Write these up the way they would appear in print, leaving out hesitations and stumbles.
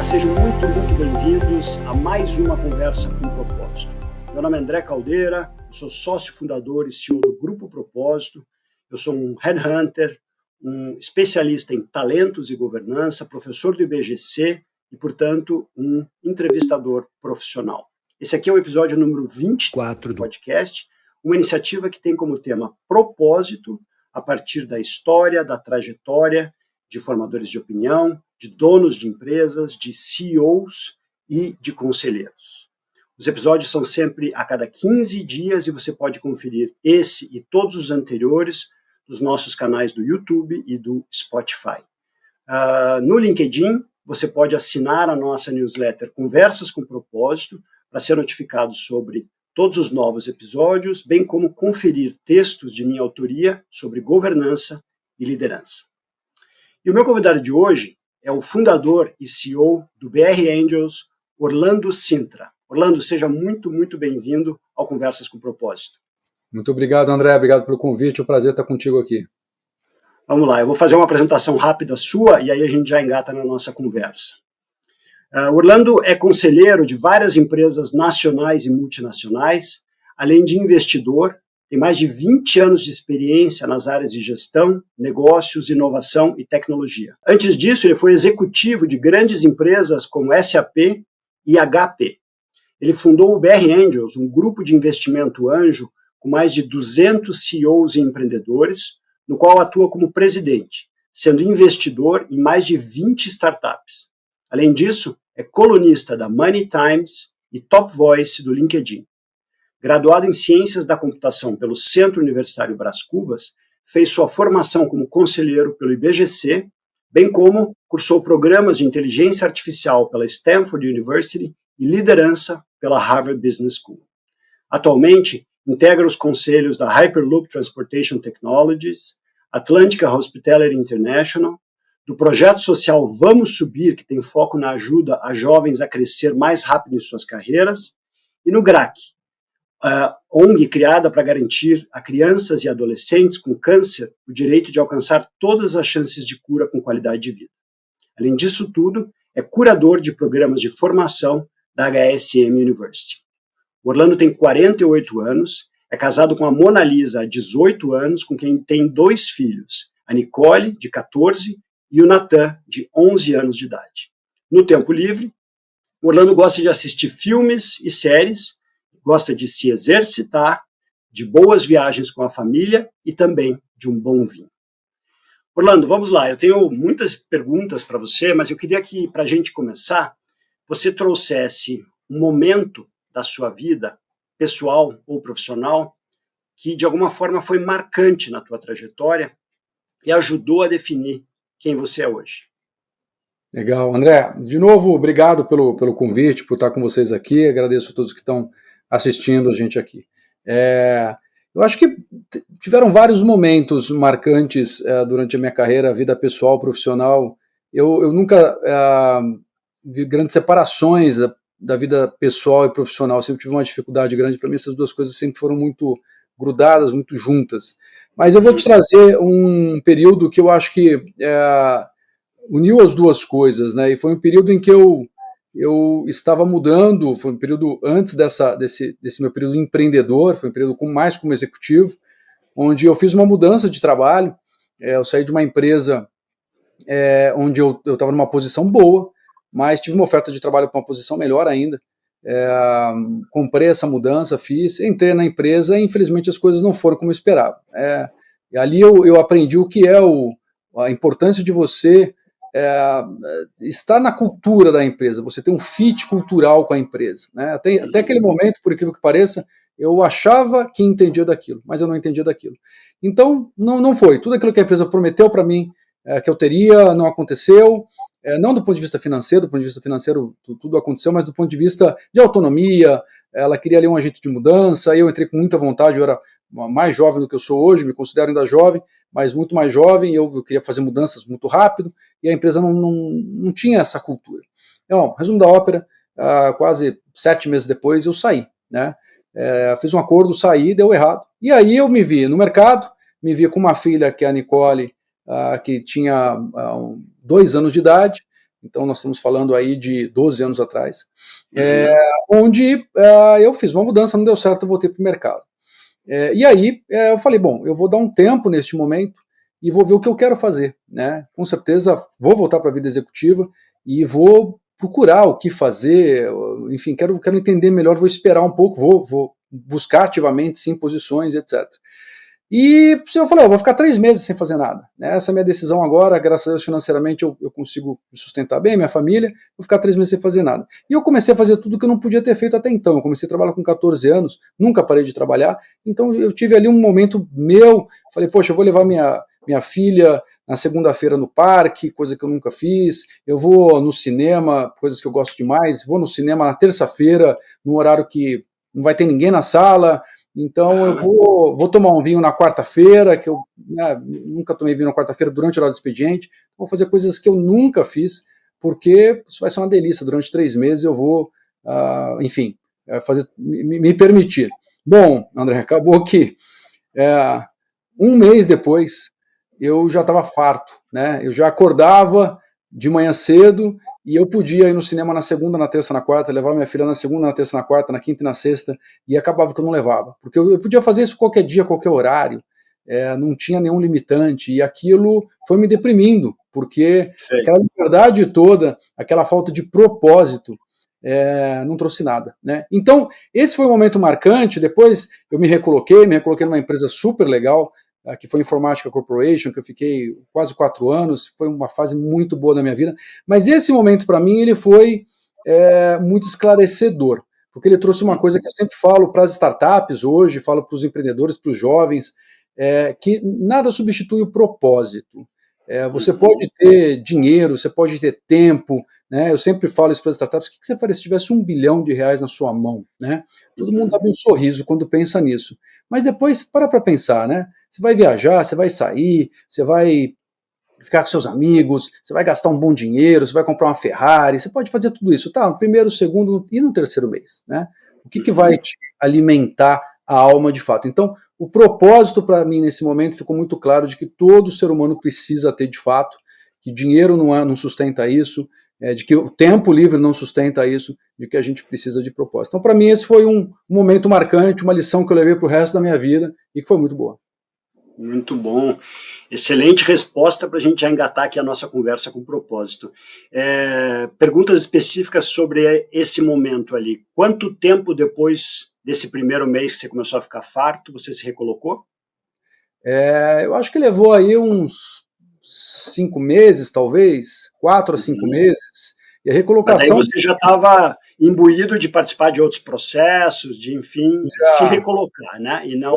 sejam muito bem-vindos a mais uma Conversa com Propósito. Meu nome é André Caldeira, eu sou sócio fundador e CEO do Grupo Propósito, eu sou um headhunter, um especialista em talentos e governança, professor do IBGC e, portanto, um entrevistador profissional. Esse aqui é o episódio número 24 do podcast, uma iniciativa que tem como tema propósito a partir da história, da trajetória de formadores de opinião, de donos de empresas, de CEOs e de conselheiros. Os episódios são sempre a cada 15 dias e você pode conferir esse e todos os anteriores nos nossos canais do YouTube e do Spotify. No LinkedIn, você pode assinar a nossa newsletter Conversas com Propósito para ser notificado sobre todos os novos episódios, bem como conferir textos de minha autoria sobre governança e liderança. E o meu convidado de hoje é o fundador e CEO do BR Angels, Orlando Cintra. Orlando, seja muito bem-vindo ao Conversas com Propósito. Muito obrigado, André. Obrigado pelo convite. É um prazer estar contigo aqui. Vamos lá, eu vou fazer uma apresentação rápida sua e aí a gente já engata na nossa conversa. Orlando é conselheiro de várias empresas nacionais e multinacionais, além de investidor. Tem mais de 20 anos de experiência nas áreas de gestão, negócios, inovação e tecnologia. Antes disso, ele foi executivo de grandes empresas como SAP e HP. Ele fundou o BR Angels, um grupo de investimento anjo com mais de 200 CEOs e empreendedores, no qual atua como presidente, sendo investidor em mais de 20 startups. Além disso, é colunista da Money Times e Top Voice do LinkedIn. Graduado em Ciências da Computação pelo Centro Universitário Brás Cubas, fez sua formação como conselheiro pelo IBGC, bem como cursou programas de inteligência artificial pela Stanford University e liderança pela Harvard Business School. Atualmente, integra os conselhos da Hyperloop Transportation Technologies, Atlantica Hospitality International, do projeto social Vamos Subir, que tem foco na ajuda a jovens a crescer mais rápido em suas carreiras, e no GRAC, ONG criada para garantir a crianças e adolescentes com câncer o direito de alcançar todas as chances de cura com qualidade de vida. Além disso tudo, é curador de programas de formação da HSM University. O Orlando tem 48 anos, é casado com a Mona Lisa há 18 anos, com quem tem 2 filhos, a Nicole, de 14, e o Nathan, de 11 anos de idade. No tempo livre, o Orlando gosta de assistir filmes e séries, gosta de se exercitar, de boas viagens com a família e também de um bom vinho. Orlando, vamos lá. Eu tenho muitas perguntas para você, mas eu queria que, para a gente começar, você trouxesse um momento da sua vida, pessoal ou profissional, que de alguma forma foi marcante na tua trajetória e ajudou a definir quem você é hoje. Legal. André, de novo, obrigado pelo convite, por estar com vocês aqui. Agradeço a todos que estão assistindo a gente aqui. Eu acho que tiveram vários momentos marcantes durante a minha carreira, vida pessoal, profissional. Eu nunca vi grandes separações da vida pessoal e profissional. Eu sempre tive uma dificuldade grande. Para mim, essas duas coisas sempre foram muito grudadas, muito juntas. Mas eu vou te trazer um período que eu acho que uniu as duas coisas, né? E foi um período em que eu estava mudando, foi um período antes desse meu período empreendedor, foi um período mais como executivo, onde eu fiz uma mudança de trabalho. Eu saí de uma empresa onde eu estava numa posição boa, mas tive uma oferta de trabalho para uma posição melhor ainda. Comprei essa mudança, entrei na empresa e infelizmente as coisas não foram como eu esperava. E ali eu aprendi o que é a importância de você estar na cultura da empresa, você tem um fit cultural com a empresa, né? Até aquele momento, por incrível que pareça, eu achava que entendia daquilo, mas eu não entendia daquilo. Então, não foi. Tudo aquilo que a empresa prometeu para mim que eu teria, não aconteceu, não do ponto de vista financeiro, tudo aconteceu, mas do ponto de vista de autonomia. Ela queria ali um agente de mudança, eu entrei com muita vontade, eu era mais jovem do que eu sou hoje, me considero ainda jovem, mas muito mais jovem, eu queria fazer mudanças muito rápido, e a empresa não tinha essa cultura. Então, resumo da ópera, quase 7 meses depois eu saí, né? Fiz um acordo, saí, deu errado. E aí eu me vi no mercado, me vi com uma filha, que é a Nicole, que tinha 2 anos de idade, então nós estamos falando aí de 12 anos atrás, onde eu fiz uma mudança, não deu certo, eu voltei para o mercado. E aí eu falei, bom, eu vou dar um tempo neste momento e vou ver o que eu quero fazer, né? Com certeza vou voltar para a vida executiva e vou procurar o que fazer, enfim, quero entender melhor, vou esperar um pouco, vou buscar ativamente, sim, posições, etc. E eu falei, eu vou ficar 3 meses sem fazer nada, né? Essa é a minha decisão agora, graças a Deus financeiramente eu consigo me sustentar bem, minha família, vou ficar 3 meses sem fazer nada. E eu comecei a fazer tudo que eu não podia ter feito até então, eu comecei a trabalhar com 14 anos, nunca parei de trabalhar, então eu tive ali um momento meu, falei, poxa, eu vou levar minha filha na segunda-feira no parque, coisa que eu nunca fiz, eu vou no cinema, coisas que eu gosto demais, vou no cinema na terça-feira, num horário que não vai ter ninguém na sala, então eu vou tomar um vinho na quarta-feira, que eu nunca tomei vinho na quarta-feira durante o horário do expediente, vou fazer coisas que eu nunca fiz, porque isso vai ser uma delícia, durante 3 meses eu vou, enfim, me permitir. Bom, André, acabou que 1 mês depois eu já estava farto, né? Eu já acordava de manhã cedo e eu podia ir no cinema na segunda, na terça, na quarta, levar minha filha na segunda, na terça, na quarta, na quinta e na sexta, e acabava que eu não levava, porque eu podia fazer isso qualquer dia, qualquer horário, não tinha nenhum limitante, e aquilo foi me deprimindo, porque aquela liberdade toda, aquela falta de propósito, não trouxe nada, né? Então, esse foi um momento marcante. Depois eu me recoloquei numa empresa super legal, que foi Informática Corporation, que eu fiquei quase 4 anos, foi uma fase muito boa da minha vida, mas esse momento para mim ele foi muito esclarecedor, porque ele trouxe uma coisa que eu sempre falo para as startups hoje, falo para os empreendedores, para os jovens, que nada substitui o propósito. Você pode ter dinheiro, você pode ter tempo, né? Eu sempre falo isso para as startups, o que você faria se tivesse R$1 bilhão na sua mão, né? Todo mundo abre um sorriso quando pensa nisso, mas depois para pensar, né? Você vai viajar, você vai sair, você vai ficar com seus amigos, você vai gastar um bom dinheiro, você vai comprar uma Ferrari, você pode fazer tudo isso, tá? No primeiro, segundo e no terceiro mês, né? O que vai te alimentar a alma de fato? Então, o propósito para mim nesse momento ficou muito claro de que todo ser humano precisa ter de fato, que dinheiro não sustenta isso, de que o tempo livre não sustenta isso, de que a gente precisa de propósito. Então, para mim, esse foi um momento marcante, uma lição que eu levei para o resto da minha vida e que foi muito boa. Muito bom. Excelente resposta para a gente já engatar aqui a nossa conversa com propósito. Perguntas específicas sobre esse momento ali. Quanto tempo depois desse primeiro mês que você começou a ficar farto, você se recolocou? Eu acho que levou aí uns 5 meses, talvez, 4 a 5 meses. E a recolocação... Mas daí você já estava imbuído de participar de outros processos, de, enfim, se recolocar, né? E não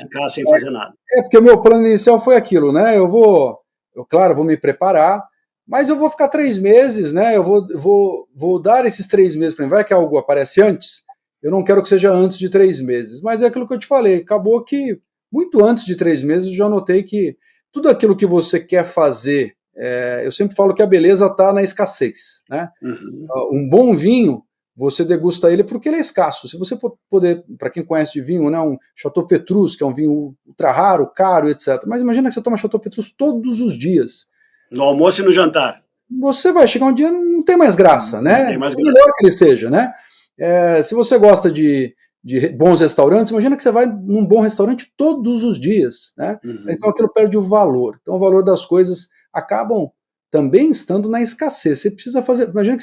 ficar sem fazer nada. Porque o meu plano inicial foi aquilo, né? Eu claro, vou me preparar, mas eu vou ficar 3 meses, né? Eu vou dar esses 3 meses para mim. Vai que algo aparece antes? Eu não quero que seja antes de 3 meses. Mas é aquilo que eu te falei. Acabou que, muito antes de 3 meses, eu já notei que tudo aquilo que você quer fazer, eu sempre falo que a beleza está na escassez, né? Um bom vinho, você degusta ele porque ele é escasso. Se você poder, para quem conhece de vinho, né, um Chateau Petrus, que é um vinho ultra raro, caro, etc. Mas imagina que você toma Chateau Petrus todos os dias. No almoço e no jantar. Você vai chegar um dia, não tem mais graça, né? Não tem mais graça. Melhor que ele seja, né? Se você gosta de bons restaurantes, imagina que você vai num bom restaurante todos os dias, né? Então aquilo perde o valor. Então o valor das coisas acabam também estando na escassez. Você precisa fazer, imagina que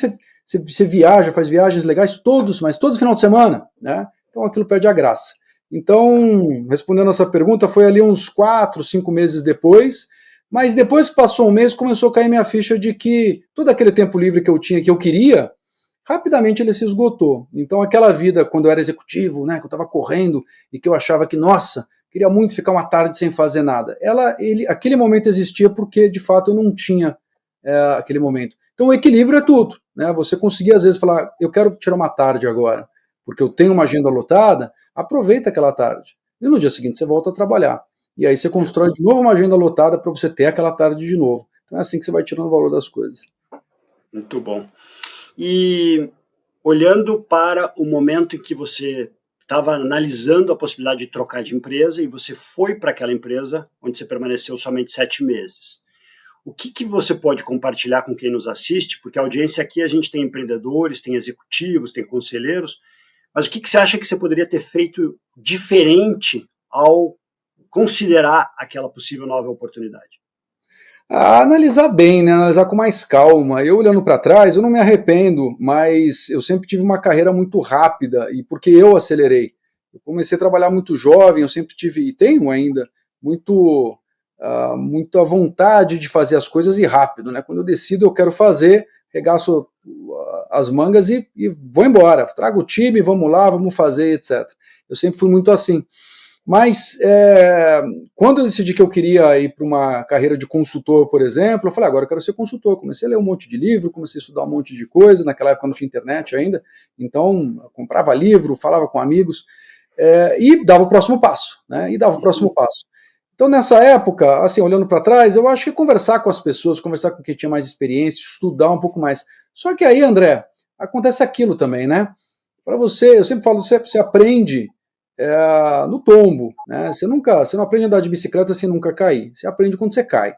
você viaja, faz viagens legais mas todos final de semana, né? Então aquilo perde a graça. Então, respondendo essa pergunta, foi ali uns 4, 5 meses depois, mas depois que passou um mês, começou a cair minha ficha de que todo aquele tempo livre que eu tinha, que eu queria, rapidamente ele se esgotou. Então aquela vida, quando eu era executivo, né, que eu estava correndo e que eu achava que, nossa, queria muito ficar uma tarde sem fazer nada, aquele momento existia porque, de fato, eu não tinha aquele momento. Então o equilíbrio é tudo, né? Você conseguir às vezes falar, eu quero tirar uma tarde agora, porque eu tenho uma agenda lotada, aproveita aquela tarde. E no dia seguinte você volta a trabalhar. E aí você constrói de novo uma agenda lotada para você ter aquela tarde de novo. Então é assim que você vai tirando o valor das coisas. Muito bom. E olhando para o momento em que você estava analisando a possibilidade de trocar de empresa e você foi para aquela empresa onde você permaneceu somente 7 meses. o que você pode compartilhar com quem nos assiste? Porque a audiência aqui, a gente tem empreendedores, tem executivos, tem conselheiros, mas o que você acha que você poderia ter feito diferente ao considerar aquela possível nova oportunidade? Analisar bem, né? Analisar com mais calma. Eu olhando para trás, eu não me arrependo, mas eu sempre tive uma carreira muito rápida e porque eu acelerei. Eu comecei a trabalhar muito jovem, eu sempre tive, e tenho ainda, muito a vontade de fazer as coisas e rápido, né? Quando eu decido, eu quero fazer, regaço as mangas e vou embora. Trago o time, vamos lá, vamos fazer, etc. Eu sempre fui muito assim. Mas quando eu decidi que eu queria ir para uma carreira de consultor, por exemplo, eu falei, agora eu quero ser consultor. Comecei a ler um monte de livro, comecei a estudar um monte de coisa, naquela época não tinha internet ainda, então eu comprava livro, falava com amigos, e dava o próximo passo, né? Então, nessa época, assim, olhando para trás, eu acho que conversar com as pessoas, conversar com quem tinha mais experiência, estudar um pouco mais. Só que aí, André, acontece aquilo também, né? Para você, eu sempre falo, você aprende no tombo, né? Você não aprende a andar de bicicleta sem nunca cair. Você aprende quando você cai.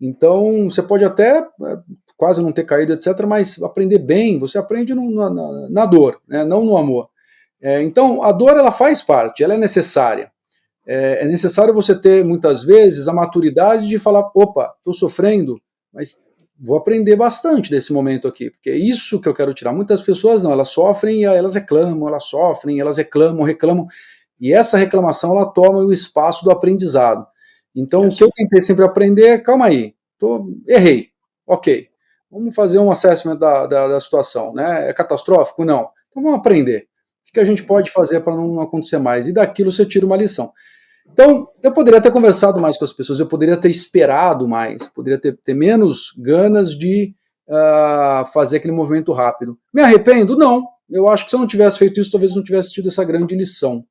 Então, você pode até quase não ter caído, etc., mas aprender bem, você aprende na dor, né? Não no amor. Então, a dor, ela faz parte, ela é necessária. É necessário você ter, muitas vezes, a maturidade de falar, opa, estou sofrendo, mas vou aprender bastante desse momento aqui, porque é isso que eu quero tirar. Muitas pessoas não, elas sofrem e elas reclamam, reclamam, e essa reclamação, ela toma o espaço do aprendizado. Então, o que eu tentei sempre aprender é, calma aí, errei, ok, vamos fazer um assessment da situação, né? É catastrófico? Não. Então vamos aprender. O que a gente pode fazer para não acontecer mais? E daquilo você tira uma lição. Então, eu poderia ter conversado mais com as pessoas, eu poderia ter esperado mais, poderia ter menos ganas de fazer aquele movimento rápido. Me arrependo? Não. Eu acho que se eu não tivesse feito isso, talvez não tivesse tido essa grande lição.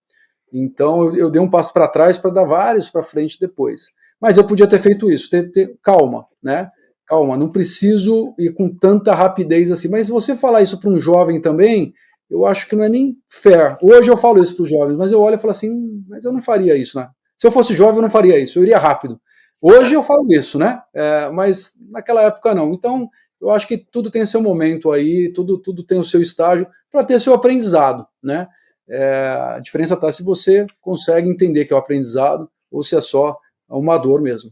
Então, eu dei um passo para trás para dar vários para frente depois. Mas eu podia ter feito isso, ter calma, né? Calma, não preciso ir com tanta rapidez assim. Mas se você falar isso para um jovem também, eu acho que não é nem fair. Hoje eu falo isso para os jovens, mas eu olho e falo assim, mas eu não faria isso, né? Se eu fosse jovem, eu não faria isso, eu iria rápido. Hoje eu falo isso, né? Mas naquela época não. Então, eu acho que tudo tem seu momento aí, tudo tem o seu estágio para ter seu aprendizado, né? A diferença está se você consegue entender que é o aprendizado ou se é só uma dor mesmo.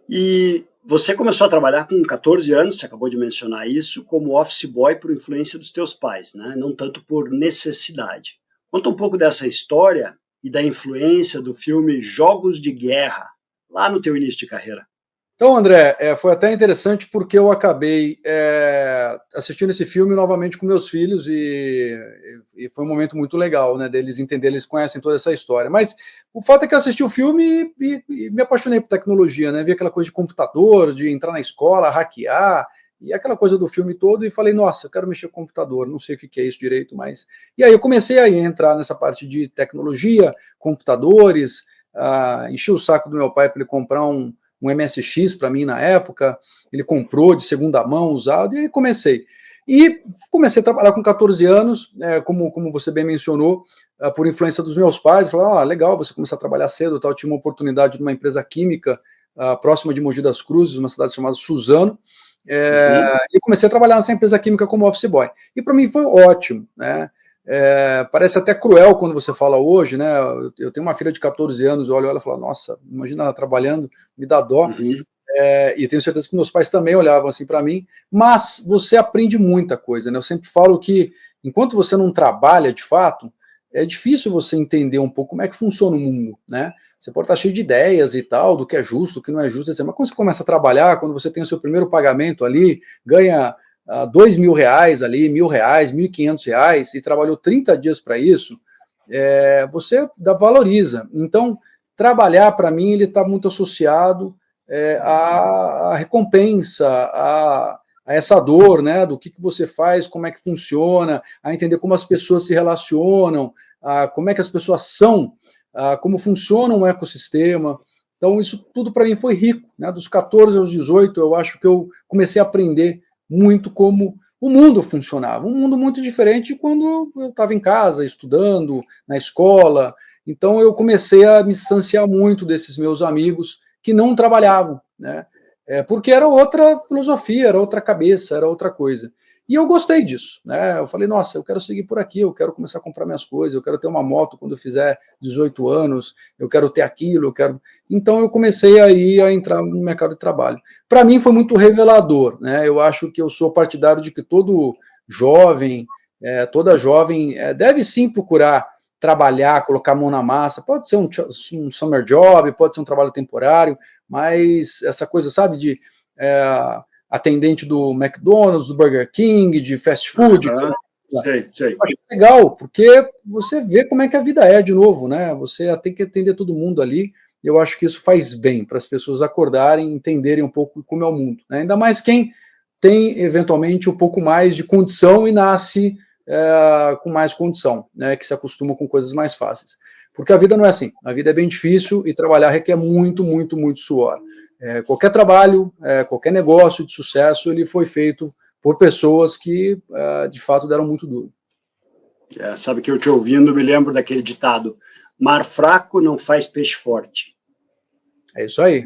E você começou a trabalhar com 14 anos, você acabou de mencionar isso, como office boy por influência dos teus pais, né? Não tanto por necessidade. Conta um pouco dessa história e da influência do filme Jogos de Guerra, lá no teu início de carreira. Então, André, foi até interessante porque eu acabei assistindo esse filme novamente com meus filhos e foi um momento muito legal, né, deles entenderem, eles conhecem toda essa história. Mas o fato é que eu assisti o filme e me apaixonei por tecnologia, né, vi aquela coisa de computador, de entrar na escola, hackear, e aquela coisa do filme todo, e falei, nossa, eu quero mexer com computador, não sei o que é isso direito, mas... E aí eu comecei a entrar nessa parte de tecnologia, computadores, enchi o saco do meu pai para ele comprar um MSX para mim na época, ele comprou de segunda mão, usado, e aí comecei. E comecei a trabalhar com 14 anos, como você bem mencionou, por influência dos meus pais, falaram, legal, você começar a trabalhar cedo, tal. Eu tinha uma oportunidade numa empresa química próxima de Mogi das Cruzes, uma cidade chamada Suzano, e comecei a trabalhar nessa empresa química como office boy. E para mim foi ótimo, né? Parece até cruel quando você fala hoje, né? Eu tenho uma filha de 14 anos, olho ela e falo, nossa, imagina ela trabalhando, me dá dó. E tenho certeza que meus pais também olhavam assim para mim, mas você aprende muita coisa, né? Eu sempre falo que enquanto você não trabalha de fato, é difícil você entender um pouco como é que funciona o mundo, né? Você pode estar cheio de ideias e tal, do que é justo, do que não é justo, mas quando você começa a trabalhar, quando você tem o seu primeiro pagamento ali, ganha R$2.000 ali, R$1.000, R$1.500 e trabalhou 30 dias para isso, você valoriza. Então, trabalhar para mim ele está muito associado à recompensa, a essa dor, né, do que você faz, como é que funciona, a entender como as pessoas se relacionam, como é que as pessoas são, como funciona um ecossistema. Então, isso tudo para mim foi rico, né? Dos 14 aos 18, eu acho que eu comecei a aprender muito como o mundo funcionava. Um mundo muito diferente quando eu estava em casa, estudando, na escola. Então, eu comecei a me distanciar muito desses meus amigos que não trabalhavam, né? Porque era outra filosofia, era outra cabeça, era outra coisa. E eu gostei disso, né? Eu falei, nossa, eu quero seguir por aqui, eu quero começar a comprar minhas coisas, eu quero ter uma moto quando eu fizer 18 anos, eu quero ter aquilo, eu quero... Então eu comecei aí a entrar no mercado de trabalho. Para mim foi muito revelador, né? Eu acho que eu sou partidário de que todo jovem, toda jovem deve sim procurar trabalhar, colocar a mão na massa, pode ser um summer job, pode ser um trabalho temporário, mas essa coisa, sabe, de atendente do McDonald's, do Burger King, de fast food. Sei. Eu acho legal, porque você vê como é que a vida é de novo, né? Você tem que atender todo mundo ali. Eu acho que isso faz bem para as pessoas acordarem, entenderem um pouco como é o mundo, né? Ainda mais quem tem, eventualmente, um pouco mais de condição e nasce com mais condição, né? Que se acostuma com coisas mais fáceis. Porque a vida não é assim. A vida é bem difícil e trabalhar requer muito, muito, muito suor. Qualquer trabalho, qualquer negócio de sucesso, ele foi feito por pessoas que, de fato, deram muito duro. Sabe que eu te ouvindo, me lembro daquele ditado, mar fraco não faz peixe forte. É isso aí.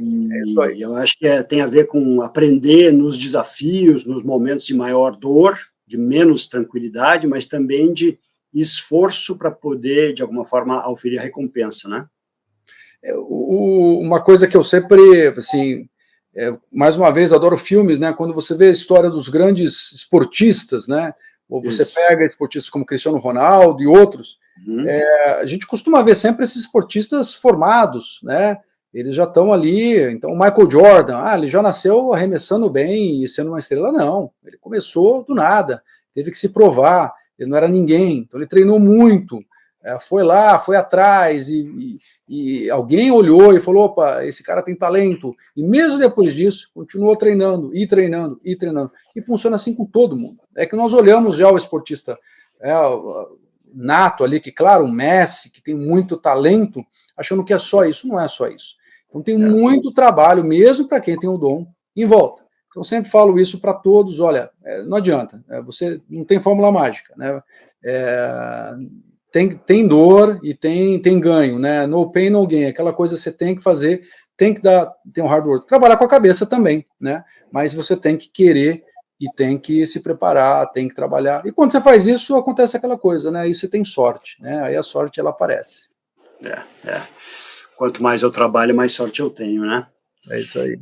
Eu acho que tem a ver com aprender nos desafios, nos momentos de maior dor, de menos tranquilidade, mas também de esforço para poder, de alguma forma, auferir a recompensa, né? Uma coisa que eu sempre, assim, mais uma vez, adoro filmes, né? Quando você vê a história dos grandes esportistas, né? Ou você pega esportistas como Cristiano Ronaldo e outros, a gente costuma ver sempre esses esportistas formados, né? Eles já estão ali. Então, o Michael Jordan, ele já nasceu arremessando bem e sendo uma estrela? Não, ele começou do nada, teve que se provar, ele não era ninguém, então ele treinou muito, foi lá, foi atrás, e alguém olhou e falou, opa, esse cara tem talento, e mesmo depois disso, continuou treinando, e treinando, e funciona assim com todo mundo. É que nós olhamos já o esportista nato ali, que claro, o Messi, que tem muito talento, achando que é só isso, não é só isso. Então tem muito trabalho, mesmo para quem tem o dom, em volta. Então sempre falo isso para todos, olha, não adianta, você não tem fórmula mágica, né? Tem dor e tem ganho, né? No pain, no gain, aquela coisa você tem que fazer, tem um hard work. Trabalhar com a cabeça também, né? Mas você tem que querer e tem que se preparar, tem que trabalhar. E quando você faz isso, acontece aquela coisa, né? Aí você tem sorte, né? Aí a sorte, ela aparece. Quanto mais eu trabalho, mais sorte eu tenho, né? É isso aí.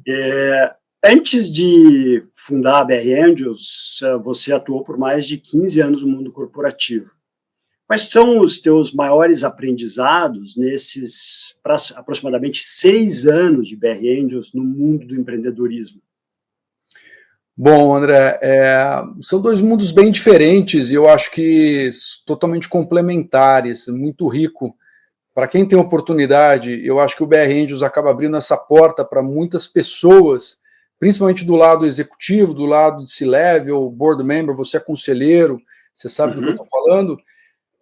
Antes de fundar a BR Angels, você atuou por mais de 15 anos no mundo corporativo. Quais são os teus maiores aprendizados nesses aproximadamente 6 anos de BR Angels no mundo do empreendedorismo? Bom, André, são dois mundos bem diferentes e eu acho que totalmente complementares, muito rico. Para quem tem oportunidade, eu acho que o BR Angels acaba abrindo essa porta para muitas pessoas, principalmente do lado executivo, do lado de C-Level, board member, você é conselheiro, você sabe do que eu estou falando.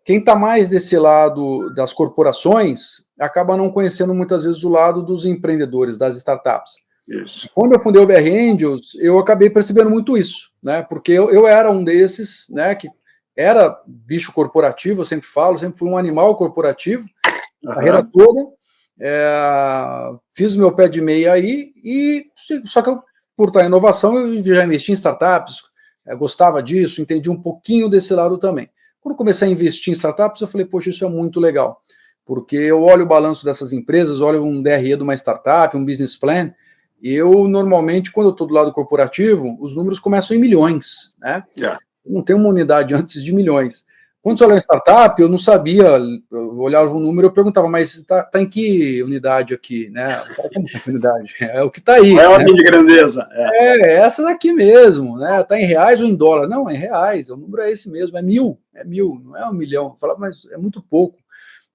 Quem está mais desse lado das corporações acaba não conhecendo muitas vezes o lado dos empreendedores, das startups. Isso. Quando eu fundei o BR Angels, eu acabei percebendo muito isso, né? Porque eu era um desses, né, que era bicho corporativo, eu sempre falo, sempre fui um animal corporativo, a carreira toda, fiz o meu pé de meia aí, só que eu, por estar em inovação, eu já investi em startups, gostava disso, entendi um pouquinho desse lado também. Quando comecei a investir em startups, eu falei, poxa, isso é muito legal, porque eu olho o balanço dessas empresas, olho um DRE de uma startup, um business plan, e eu, normalmente, quando eu estou do lado corporativo, os números começam em milhões, né? Não tem uma unidade antes de milhões. Quando você olha em startup, eu não sabia, eu olhava o número, eu perguntava, mas está em que unidade aqui, né? Como tá em unidade? É o que está aí. É ordem de grandeza. Essa daqui mesmo, né? Está em reais ou em dólar? Não, é em reais, o número é esse mesmo, é mil, não é 1 milhão. Eu falava, mas é muito pouco.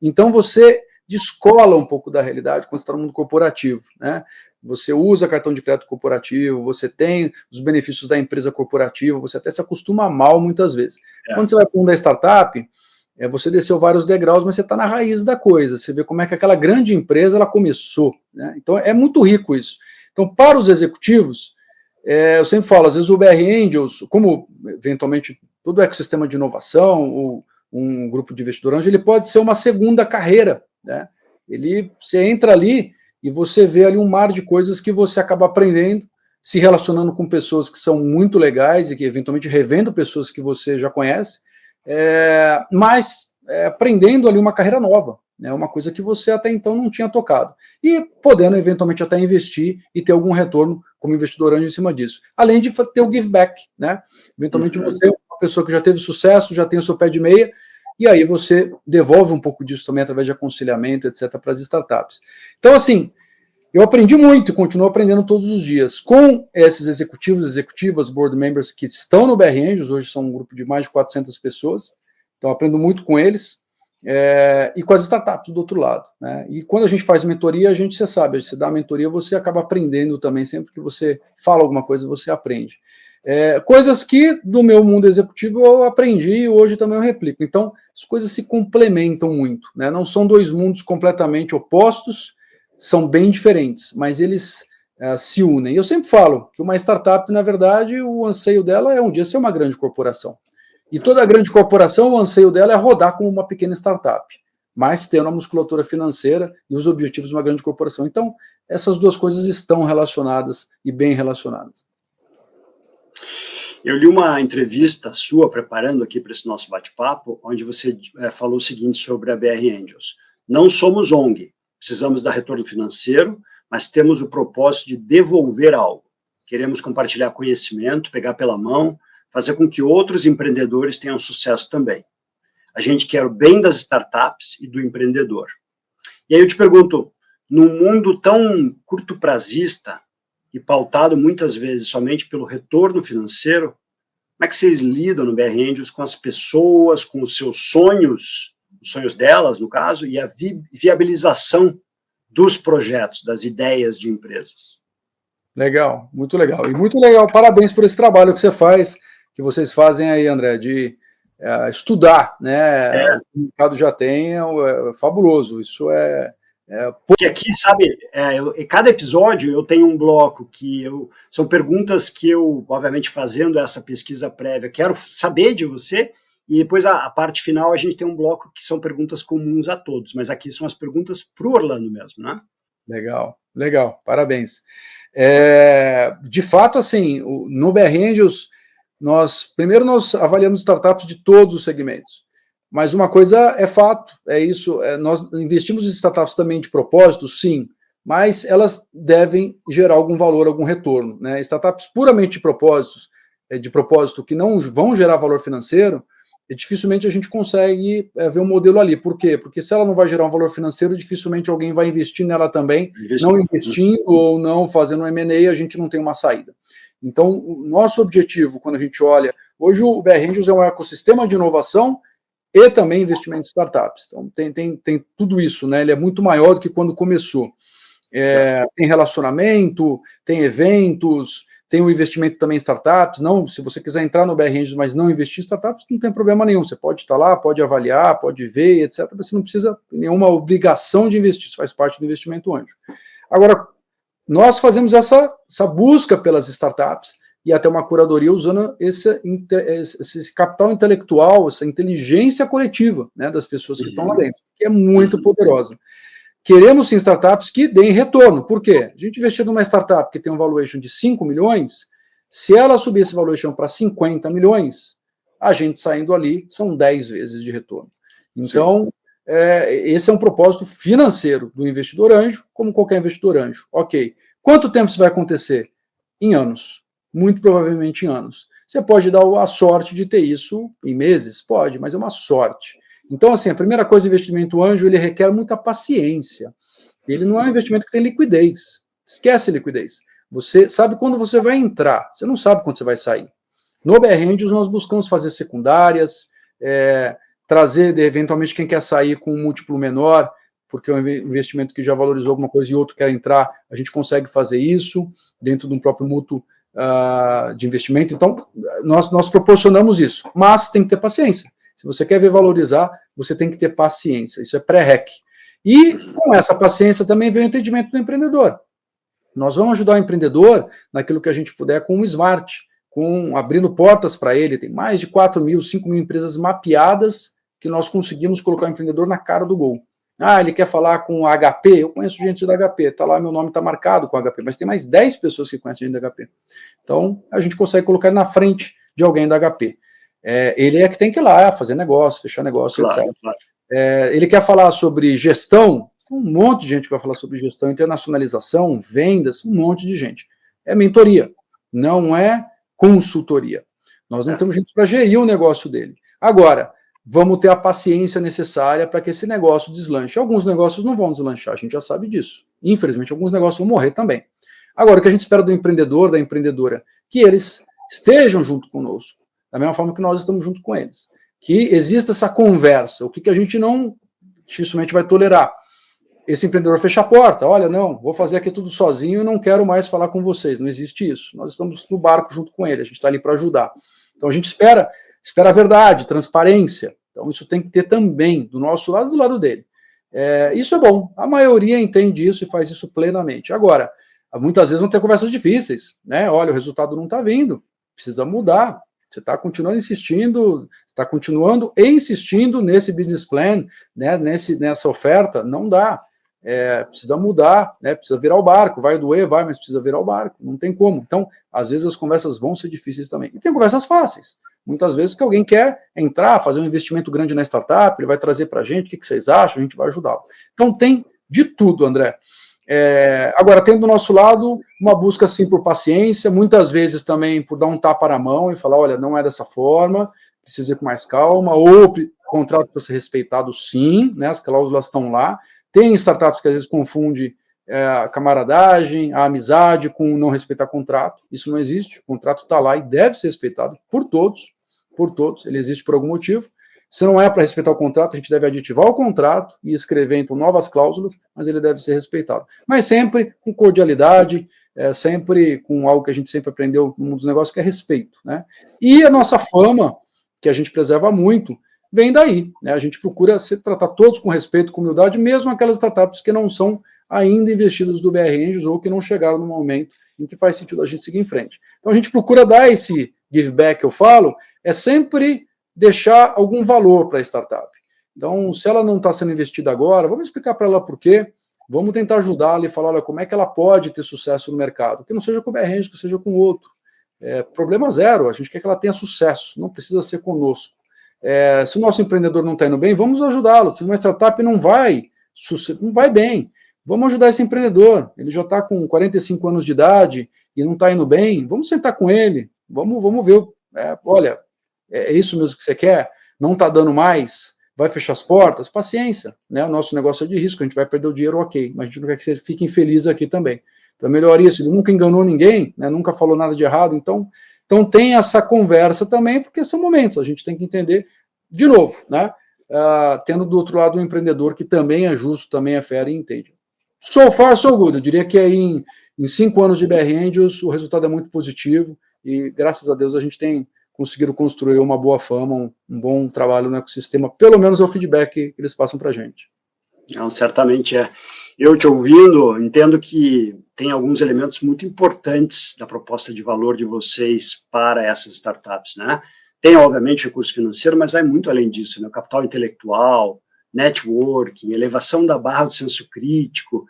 Então você descola um pouco da realidade quando você está no mundo corporativo, né? Você usa cartão de crédito corporativo, você tem os benefícios da empresa corporativa, você até se acostuma mal muitas vezes. Quando você vai para um da startup, você desceu vários degraus, mas você está na raiz da coisa, você vê como é que aquela grande empresa ela começou, né? Então é muito rico isso. Então, para os executivos, eu sempre falo, às vezes o BR Angels, como eventualmente todo o ecossistema de inovação, ou um grupo de investidor anjo, ele pode ser uma segunda carreira, né? Você entra ali e você vê ali um mar de coisas que você acaba aprendendo, se relacionando com pessoas que são muito legais e que eventualmente revendo pessoas que você já conhece, mas aprendendo ali uma carreira nova, né, uma coisa que você até então não tinha tocado, e podendo eventualmente até investir e ter algum retorno como investidor anjo em cima disso, além de ter o give back, né? Eventualmente você é uma pessoa que já teve sucesso, já tem o seu pé de meia, e aí você devolve um pouco disso também através de aconselhamento, etc., para as startups. Então, assim, eu aprendi muito e continuo aprendendo todos os dias com esses executivos, executivas, board members que estão no BR Angels, hoje são um grupo de mais de 400 pessoas, então aprendo muito com eles, e com as startups do outro lado, né? E quando a gente faz mentoria, você sabe, se dá mentoria, você acaba aprendendo também, sempre que você fala alguma coisa, você aprende. Coisas que do meu mundo executivo eu aprendi e hoje também eu replico. Então, as coisas se complementam muito, né? Não são dois mundos completamente opostos, são bem diferentes, mas eles se unem. Eu sempre falo que uma startup, na verdade, o anseio dela é um dia ser uma grande corporação. E toda grande corporação, o anseio dela é rodar como uma pequena startup, mas tendo a musculatura financeira e os objetivos de uma grande corporação. Então, essas duas coisas estão relacionadas e bem relacionadas. Eu li uma entrevista sua, preparando aqui para esse nosso bate-papo, onde você falou o seguinte sobre a BR Angels. Não somos ONG, precisamos dar retorno financeiro, mas temos o propósito de devolver algo. Queremos compartilhar conhecimento, pegar pela mão, fazer com que outros empreendedores tenham sucesso também. A gente quer o bem das startups e do empreendedor. E aí eu te pergunto, num mundo tão curto-prazista e pautado muitas vezes somente pelo retorno financeiro, como é que vocês lidam no BR Angels com as pessoas, com os seus sonhos, os sonhos delas, no caso, e a viabilização dos projetos, das ideias de empresas? Legal, muito legal. E muito legal, parabéns por esse trabalho que você faz, que vocês fazem aí, André, de estudar, né? O que o mercado já tem é fabuloso. Isso Porque aqui, sabe, em cada episódio eu tenho um bloco são perguntas que eu, obviamente, fazendo essa pesquisa prévia, quero saber de você, e depois a parte final a gente tem um bloco que são perguntas comuns a todos, mas aqui são as perguntas para o Orlando mesmo, né? Legal, legal, parabéns. De fato, assim, no BR Angels, primeiro nós avaliamos startups de todos os segmentos, mas uma coisa é fato, isso, nós investimos em startups também de propósito, sim, mas elas devem gerar algum valor, algum retorno, né? Startups puramente de propósito que não vão gerar valor financeiro, dificilmente a gente consegue ver um modelo ali. Por quê? Porque se ela não vai gerar um valor financeiro, dificilmente alguém vai investir nela também, não investindo ou não fazendo um M&A, a gente não tem uma saída. Então, o nosso objetivo, quando a gente olha, hoje o BR Angels é um ecossistema de inovação e também investimento em startups. Então, tem tudo isso, né? Ele é muito maior do que quando começou. Tem relacionamento, tem eventos, tem um investimento também em startups. Não, se você quiser entrar no BR Angels, mas não investir em startups, não tem problema nenhum. Você pode estar lá, pode avaliar, pode ver, etc. Você não precisa ter nenhuma obrigação de investir, isso faz parte do investimento anjo. Agora, nós fazemos essa busca pelas startups e até uma curadoria usando esse capital intelectual, essa inteligência coletiva, né, das pessoas que estão lá dentro, que é muito poderosa. Queremos sim startups que deem retorno. Por quê? A gente investir numa startup que tem um valuation de 5 milhões, se ela subir esse valuation para 50 milhões, a gente saindo ali são 10 vezes de retorno. Então, esse é um propósito financeiro do investidor anjo, como qualquer investidor anjo. Ok. Quanto tempo isso vai acontecer? Em anos. Muito provavelmente em anos. Você pode dar a sorte de ter isso em meses? Pode, mas é uma sorte. Então, assim, a primeira coisa, o investimento anjo, ele requer muita paciência. Ele não é um investimento que tem liquidez. Esquece liquidez. Você sabe quando você vai entrar, você não sabe quando você vai sair. No BR Angels, nós buscamos fazer secundárias, trazer, eventualmente, quem quer sair com um múltiplo menor, porque é um investimento que já valorizou alguma coisa e outro quer entrar, a gente consegue fazer isso dentro de um próprio mútuo de investimento. Então, nós proporcionamos isso, mas tem que ter paciência. Se você quer ver valorizar, você tem que ter paciência. Isso é pré-REC. E com essa paciência também vem o entendimento do empreendedor. Nós vamos ajudar o empreendedor naquilo que a gente puder com o Smart, abrindo portas para ele. Tem mais de 4 mil, 5 mil empresas mapeadas que nós conseguimos colocar o empreendedor na cara do gol. Ah, ele quer falar com a HP, eu conheço gente da HP, tá lá, meu nome está marcado com a HP, mas tem mais 10 pessoas que conhecem gente da HP. Então, a gente consegue colocar ele na frente de alguém da HP. Ele é que tem que ir lá fazer negócio, fechar negócio, Claro, etc. claro. Ele quer falar sobre gestão, um monte de gente que vai falar sobre gestão, internacionalização, vendas, um monte de gente. É mentoria, não é consultoria. Nós não temos gente para gerir o negócio dele. Agora, vamos ter a paciência necessária para que esse negócio deslanche. Alguns negócios não vão deslanchar, a gente já sabe disso. Infelizmente, alguns negócios vão morrer também. Agora, o que a gente espera do empreendedor, da empreendedora, que eles estejam junto conosco, da mesma forma que nós estamos junto com eles. Que exista essa conversa, o que a gente não dificilmente vai tolerar. Esse empreendedor fecha a porta, olha, não, vou fazer aqui tudo sozinho e não quero mais falar com vocês, não existe isso. Nós estamos no barco junto com ele, a gente está ali para ajudar. Então a gente espera a verdade, transparência. Então isso tem que ter também do nosso lado e do lado dele. Isso é bom, a maioria entende isso e faz isso plenamente. Agora, muitas vezes vão ter conversas difíceis, né? Olha, o resultado não está vindo, precisa mudar. Você está continuando insistindo, está continuando insistindo nesse business plan, né, nessa oferta, não dá. Precisa mudar, né, precisa virar o barco, vai doer, vai, mas precisa virar o barco, não tem como. Então, às vezes as conversas vão ser difíceis também. E tem conversas fáceis. Muitas vezes que alguém quer entrar, fazer um investimento grande na startup, ele vai trazer para a gente, o que vocês acham, a gente vai ajudá-lo. Então, tem de tudo, André. Agora, tem do nosso lado uma busca, sim, por paciência, muitas vezes também por dar um tapa na mão e falar, olha, não é dessa forma, precisa ir com mais calma, ou o contrato para ser respeitado, sim, né, as cláusulas estão lá. Tem startups que às vezes confundem a camaradagem, a amizade com não respeitar contrato. Isso não existe. O contrato está lá e deve ser respeitado por todos. Ele existe por algum motivo. Se não é para respeitar o contrato, a gente deve aditivar o contrato e escrever, então, novas cláusulas, mas ele deve ser respeitado. Mas sempre com cordialidade, sempre com algo que a gente sempre aprendeu no mundo dos negócios, que é respeito, né? E a nossa fama, que a gente preserva muito, vem daí, né? A gente procura tratar todos com respeito, com humildade, mesmo aquelas startups que não são ainda investidas do BR Angels ou que não chegaram no momento em que faz sentido a gente seguir em frente. Então a gente procura dar esse give back que eu falo, é sempre deixar algum valor para a startup. Então, se ela não está sendo investida agora, vamos explicar para ela por quê, vamos tentar ajudá-la e falar, olha, como é que ela pode ter sucesso no mercado, que não seja com o BR Angels, que seja com outro. Problema zero, a gente quer que ela tenha sucesso, não precisa ser conosco. Se o nosso empreendedor não está indo bem, vamos ajudá-lo. Se uma startup não vai bem, vamos ajudar esse empreendedor. Ele já está com 45 anos de idade e não está indo bem, vamos sentar com ele, vamos ver, olha, é isso mesmo que você quer? Não está dando mais? Vai fechar as portas? Paciência, né? O nosso negócio é de risco, a gente vai perder o dinheiro, ok, mas a gente não quer que você fique infeliz aqui também. Então, melhor isso, ele nunca enganou ninguém, né? Nunca falou nada de errado, então tem essa conversa também, porque são momentos, a gente tem que entender, de novo, né? Tendo do outro lado um empreendedor que também é justo, também é fair e entende. So far, so good. Eu diria que aí em 5 anos de BR Angels o resultado é muito positivo e, graças a Deus, a gente tem conseguiram construir uma boa fama, um bom trabalho no ecossistema, pelo menos é o feedback que eles passam para a gente. Não, certamente é. Eu te ouvindo, entendo que tem alguns elementos muito importantes da proposta de valor de vocês para essas startups, né? Tem, obviamente, recurso financeiro, mas vai muito além disso, né? O capital intelectual, networking, elevação da barra do senso crítico.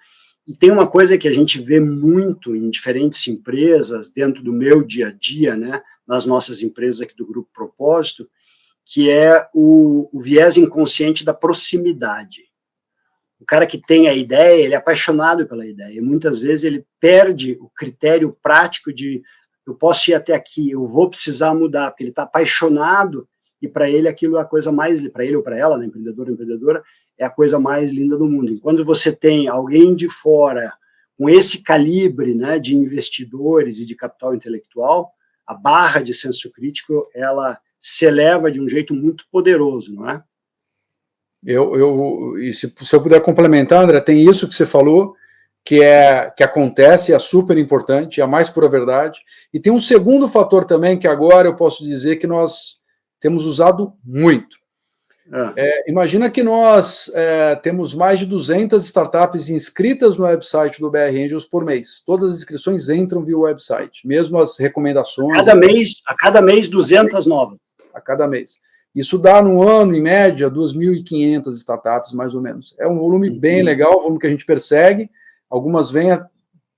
E tem uma coisa que a gente vê muito em diferentes empresas, dentro do meu dia a dia, né? Nas nossas empresas aqui do Grupo Propósito, que é o viés inconsciente da proximidade. O cara que tem a ideia, ele é apaixonado pela ideia, e muitas vezes ele perde o critério prático de eu posso ir até aqui, eu vou precisar mudar, porque ele está apaixonado, e para ele aquilo é a coisa mais, para ele ou para ela, né, empreendedor ou empreendedora, é a coisa mais linda do mundo. E quando você tem alguém de fora com esse calibre, né, de investidores e de capital intelectual, a barra de senso crítico, ela se eleva de um jeito muito poderoso, não é? E se eu puder complementar, André, tem isso que você falou, que acontece, é super importante, é a mais pura verdade, e tem um segundo fator também, que agora eu posso dizer que nós temos usado muito. Imagina que nós temos mais de 200 startups inscritas no website do BR Angels por mês. Todas as inscrições entram via website, mesmo as recomendações. A cada mês 200 novas. A cada mês. Isso dá, no ano, em média, 2.500 startups, mais ou menos. É um volume bem legal, o volume que a gente persegue. Algumas vêm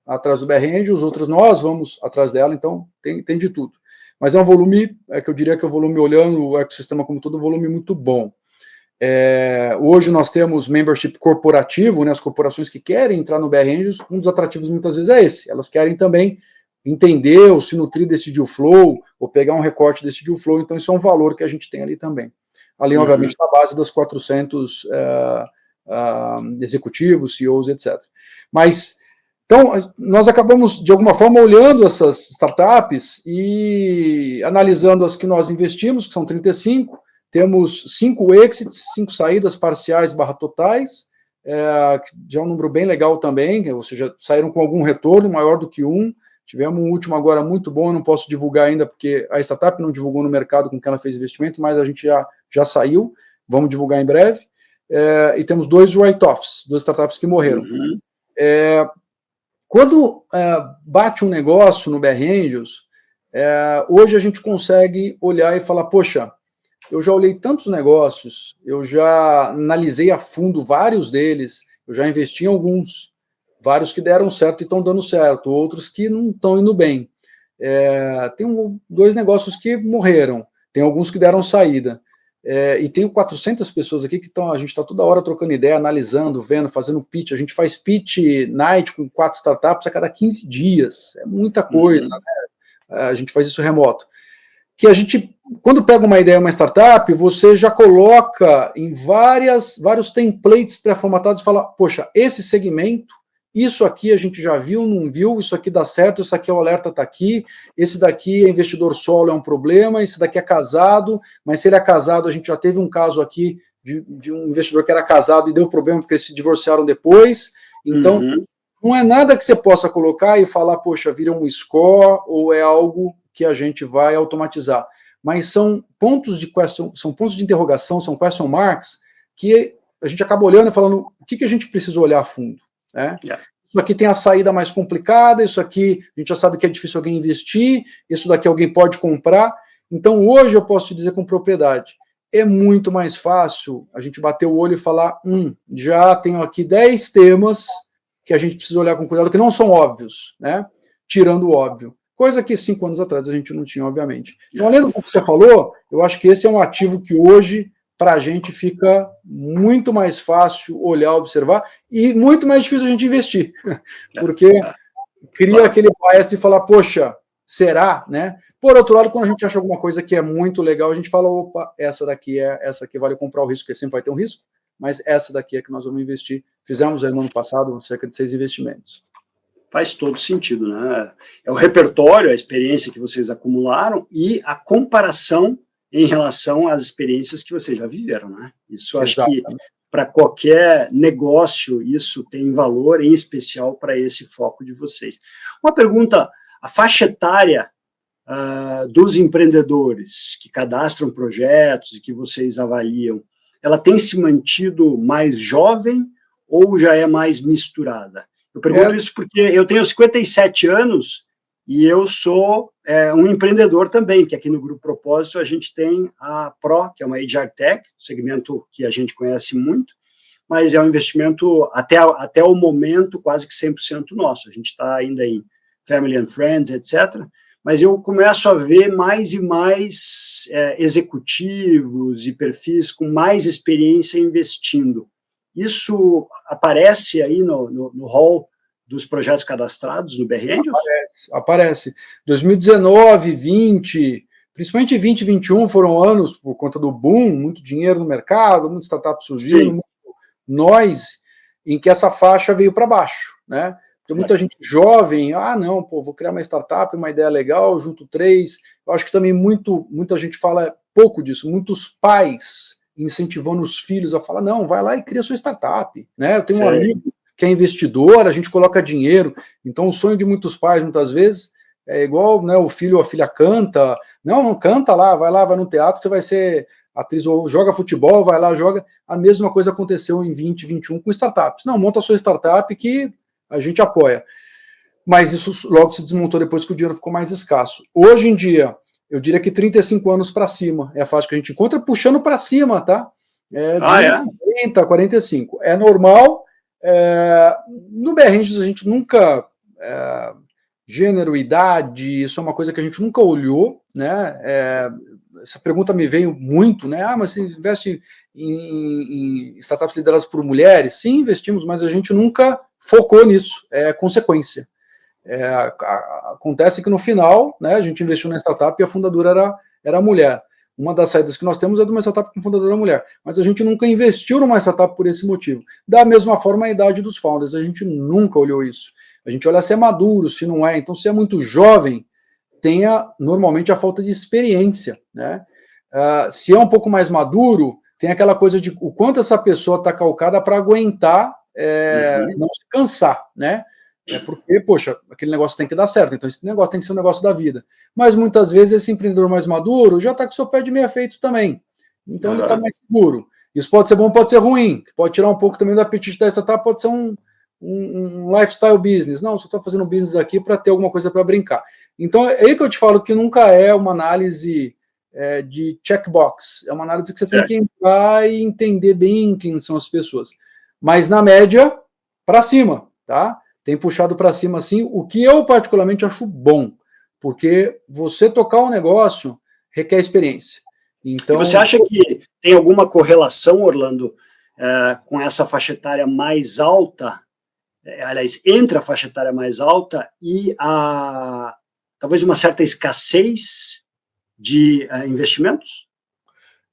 atrás do BR Angels, outras nós vamos atrás dela, então tem de tudo. Mas é um volume, que eu diria que é um volume, olhando o ecossistema como todo, um volume muito bom. Hoje nós temos membership corporativo, né, as corporações que querem entrar no BR Angels, um dos atrativos muitas vezes é esse, elas querem também entender ou se nutrir desse deal flow, ou pegar um recorte desse deal flow, então isso é um valor que a gente tem ali também. Ali, obviamente, na base das 400 executivos, CEOs, etc. Mas, então, nós acabamos, de alguma forma, olhando essas startups e analisando as que nós investimos, que são 35, temos 5 exits, 5 saídas parciais / totais, já é um número bem legal também, ou seja, saíram com algum retorno maior do que um. Tivemos um último agora muito bom, não posso divulgar ainda, porque a startup não divulgou no mercado com que ela fez investimento, mas a gente já saiu, vamos divulgar em breve. E temos 2 write-offs, 2 startups que morreram. Quando bate um negócio no BR Angels, hoje a gente consegue olhar e falar, poxa, eu já olhei tantos negócios, eu já analisei a fundo vários deles, eu já investi em alguns, vários que deram certo e estão dando certo, outros que não estão indo bem. Tem 2 negócios que morreram, tem alguns que deram saída. E tenho 400 pessoas aqui que a gente está toda hora trocando ideia, analisando, vendo, fazendo pitch. A gente faz pitch night com 4 startups a cada 15 dias. É muita coisa, né? A gente faz isso remoto. Que a gente, quando pega uma ideia, uma startup, você já coloca em vários templates pré-formatados e fala, poxa, esse segmento, isso aqui a gente já viu, não viu, isso aqui dá certo, isso aqui é o alerta, está aqui, esse daqui é investidor solo, é um problema, esse daqui é casado, mas se ele é casado, a gente já teve um caso aqui de um investidor que era casado e deu problema porque eles se divorciaram depois. Então, não é nada que você possa colocar e falar, poxa, vira um score ou é algo que a gente vai automatizar. Mas são pontos de interrogação, são question marks, que a gente acaba olhando e falando o que a gente precisa olhar a fundo. Isso aqui tem a saída mais complicada, isso aqui a gente já sabe que é difícil alguém investir, isso daqui alguém pode comprar. Então hoje eu posso te dizer com propriedade, é muito mais fácil a gente bater o olho e falar, já tenho aqui 10 temas que a gente precisa olhar com cuidado, que não são óbvios, né? Tirando o óbvio. Coisa que 5 anos atrás a gente não tinha, obviamente. Então, além do que você falou, eu acho que esse é um ativo que hoje, para a gente, fica muito mais fácil olhar, observar, e muito mais difícil a gente investir. Porque cria aquele bias de falar, poxa, será? Né? Por outro lado, quando a gente acha alguma coisa que é muito legal, a gente fala, opa, essa daqui vale comprar o risco, porque sempre vai ter um risco, mas essa daqui é que nós vamos investir. Fizemos aí no ano passado cerca de 6 investimentos. Faz todo sentido, né? É o repertório, a experiência que vocês acumularam e a comparação em relação às experiências que vocês já viveram, né? Isso acho que para qualquer negócio isso tem valor, em especial para esse foco de vocês. Uma pergunta, a faixa etária dos empreendedores que cadastram projetos e que vocês avaliam, ela tem se mantido mais jovem ou já é mais misturada? Eu pergunto isso porque eu tenho 57 anos e eu sou um empreendedor também, que aqui no Grupo Propósito a gente tem a Pro, que é uma HR Tech, segmento que a gente conhece muito, mas é um investimento até o momento quase que 100% nosso. A gente está ainda em Family and Friends, etc., mas eu começo a ver mais e mais executivos e perfis com mais experiência investindo. Isso aparece aí no hall dos projetos cadastrados no BR Angels? Aparece. 2019, 20, principalmente 20 e 21 foram anos, por conta do boom, muito dinheiro no mercado, muitas startups surgindo, nós, em que essa faixa veio para baixo, né? Tem muita gente jovem, não, vou criar uma startup, uma ideia legal, junto 3. Eu acho que também muita gente fala pouco disso, muitos pais incentivando os filhos a falar, não, vai lá e cria sua startup, né? Eu tenho um amigo que é investidor, a gente coloca dinheiro, então o sonho de muitos pais, muitas vezes, é igual, né, o filho ou a filha canta, não canta lá, vai no teatro, você vai ser atriz, ou joga futebol, vai lá, joga. A mesma coisa aconteceu em 2021 com startups. Não, monta a sua startup que a gente apoia. Mas isso logo se desmontou depois que o dinheiro ficou mais escasso. Hoje em dia, eu diria que 35 anos para cima é a faixa que a gente encontra, puxando para cima, tá? De 40 a 45. É normal. No BR Angels a gente nunca... gênero, idade, isso é uma coisa que a gente nunca olhou, né? Essa pergunta me veio muito, né? Mas você investe em startups lideradas por mulheres? Sim, investimos, mas a gente nunca focou nisso, é consequência. Acontece que no final, né, a gente investiu na startup e a fundadora era mulher. Uma das saídas que nós temos é de uma startup com fundadora mulher, mas a gente nunca investiu numa startup por esse motivo. Da mesma forma, a idade dos founders, a gente nunca olhou isso. A gente olha se é maduro, se não é. Então, se é muito jovem, tenha normalmente a falta de experiência, né? Se é um pouco mais maduro, tem aquela coisa de o quanto essa pessoa está calcada para aguentar não se cansar, né? Porque, poxa, aquele negócio tem que dar certo, então esse negócio tem que ser um negócio da vida. Mas muitas vezes esse empreendedor mais maduro já está com o seu pé de meia feito também. Então ele está mais seguro. Isso pode ser bom, pode ser ruim, pode tirar um pouco também do apetite da startup, pode ser um lifestyle business. Não, só estou fazendo um business aqui para ter alguma coisa para brincar. Então é aí que eu te falo que nunca é uma análise de checkbox, é uma análise que você tem que entrar e entender bem quem são as pessoas. Mas na média, para cima, tá? Tem puxado para cima assim, o que eu particularmente acho bom, porque você tocar um negócio requer experiência. Então, e você acha que tem alguma correlação, Orlando, com essa faixa etária mais alta, aliás, entre a faixa etária mais alta e talvez uma certa escassez de investimentos?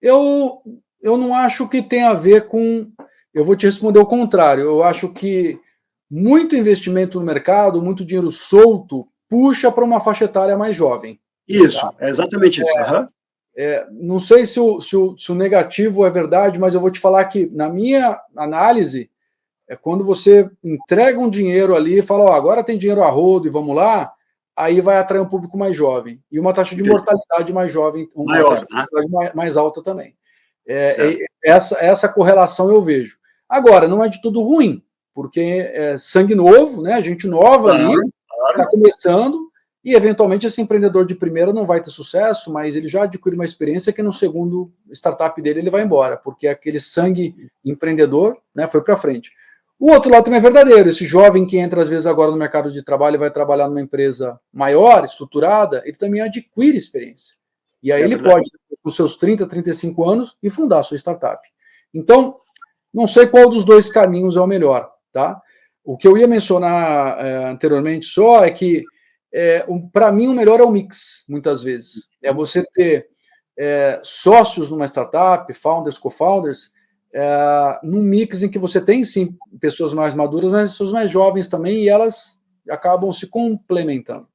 Eu não acho que tem a ver com... Eu vou te responder o contrário. Eu acho que muito investimento no mercado, muito dinheiro solto, puxa para uma faixa etária mais jovem. Isso, tá? É exatamente isso. Não sei se o negativo é verdade, mas eu vou te falar que, na minha análise, quando você entrega um dinheiro ali e fala, agora tem dinheiro a rodo e vamos lá, aí vai atrair um público mais jovem. E uma taxa de mortalidade mais jovem, maior, mais alta também. Essa correlação eu vejo. Agora, não é de tudo ruim, porque é sangue novo, né? Gente nova ali, está começando, e eventualmente esse empreendedor de primeira não vai ter sucesso, mas ele já adquire uma experiência que no segundo startup dele ele vai embora, porque aquele sangue empreendedor, né, foi para frente. O outro lado também é verdadeiro, esse jovem que entra às vezes agora no mercado de trabalho e vai trabalhar numa empresa maior, estruturada, ele também adquire experiência. E aí ele pode, com seus 30, 35 anos, e fundar a sua startup. Então, não sei qual dos dois caminhos é o melhor, tá? O que eu ia mencionar anteriormente só é que, para mim, o melhor é o mix, muitas vezes. É você ter sócios numa startup, founders, co-founders, num mix em que você tem, sim, pessoas mais maduras, mas pessoas mais jovens também, e elas acabam se complementando.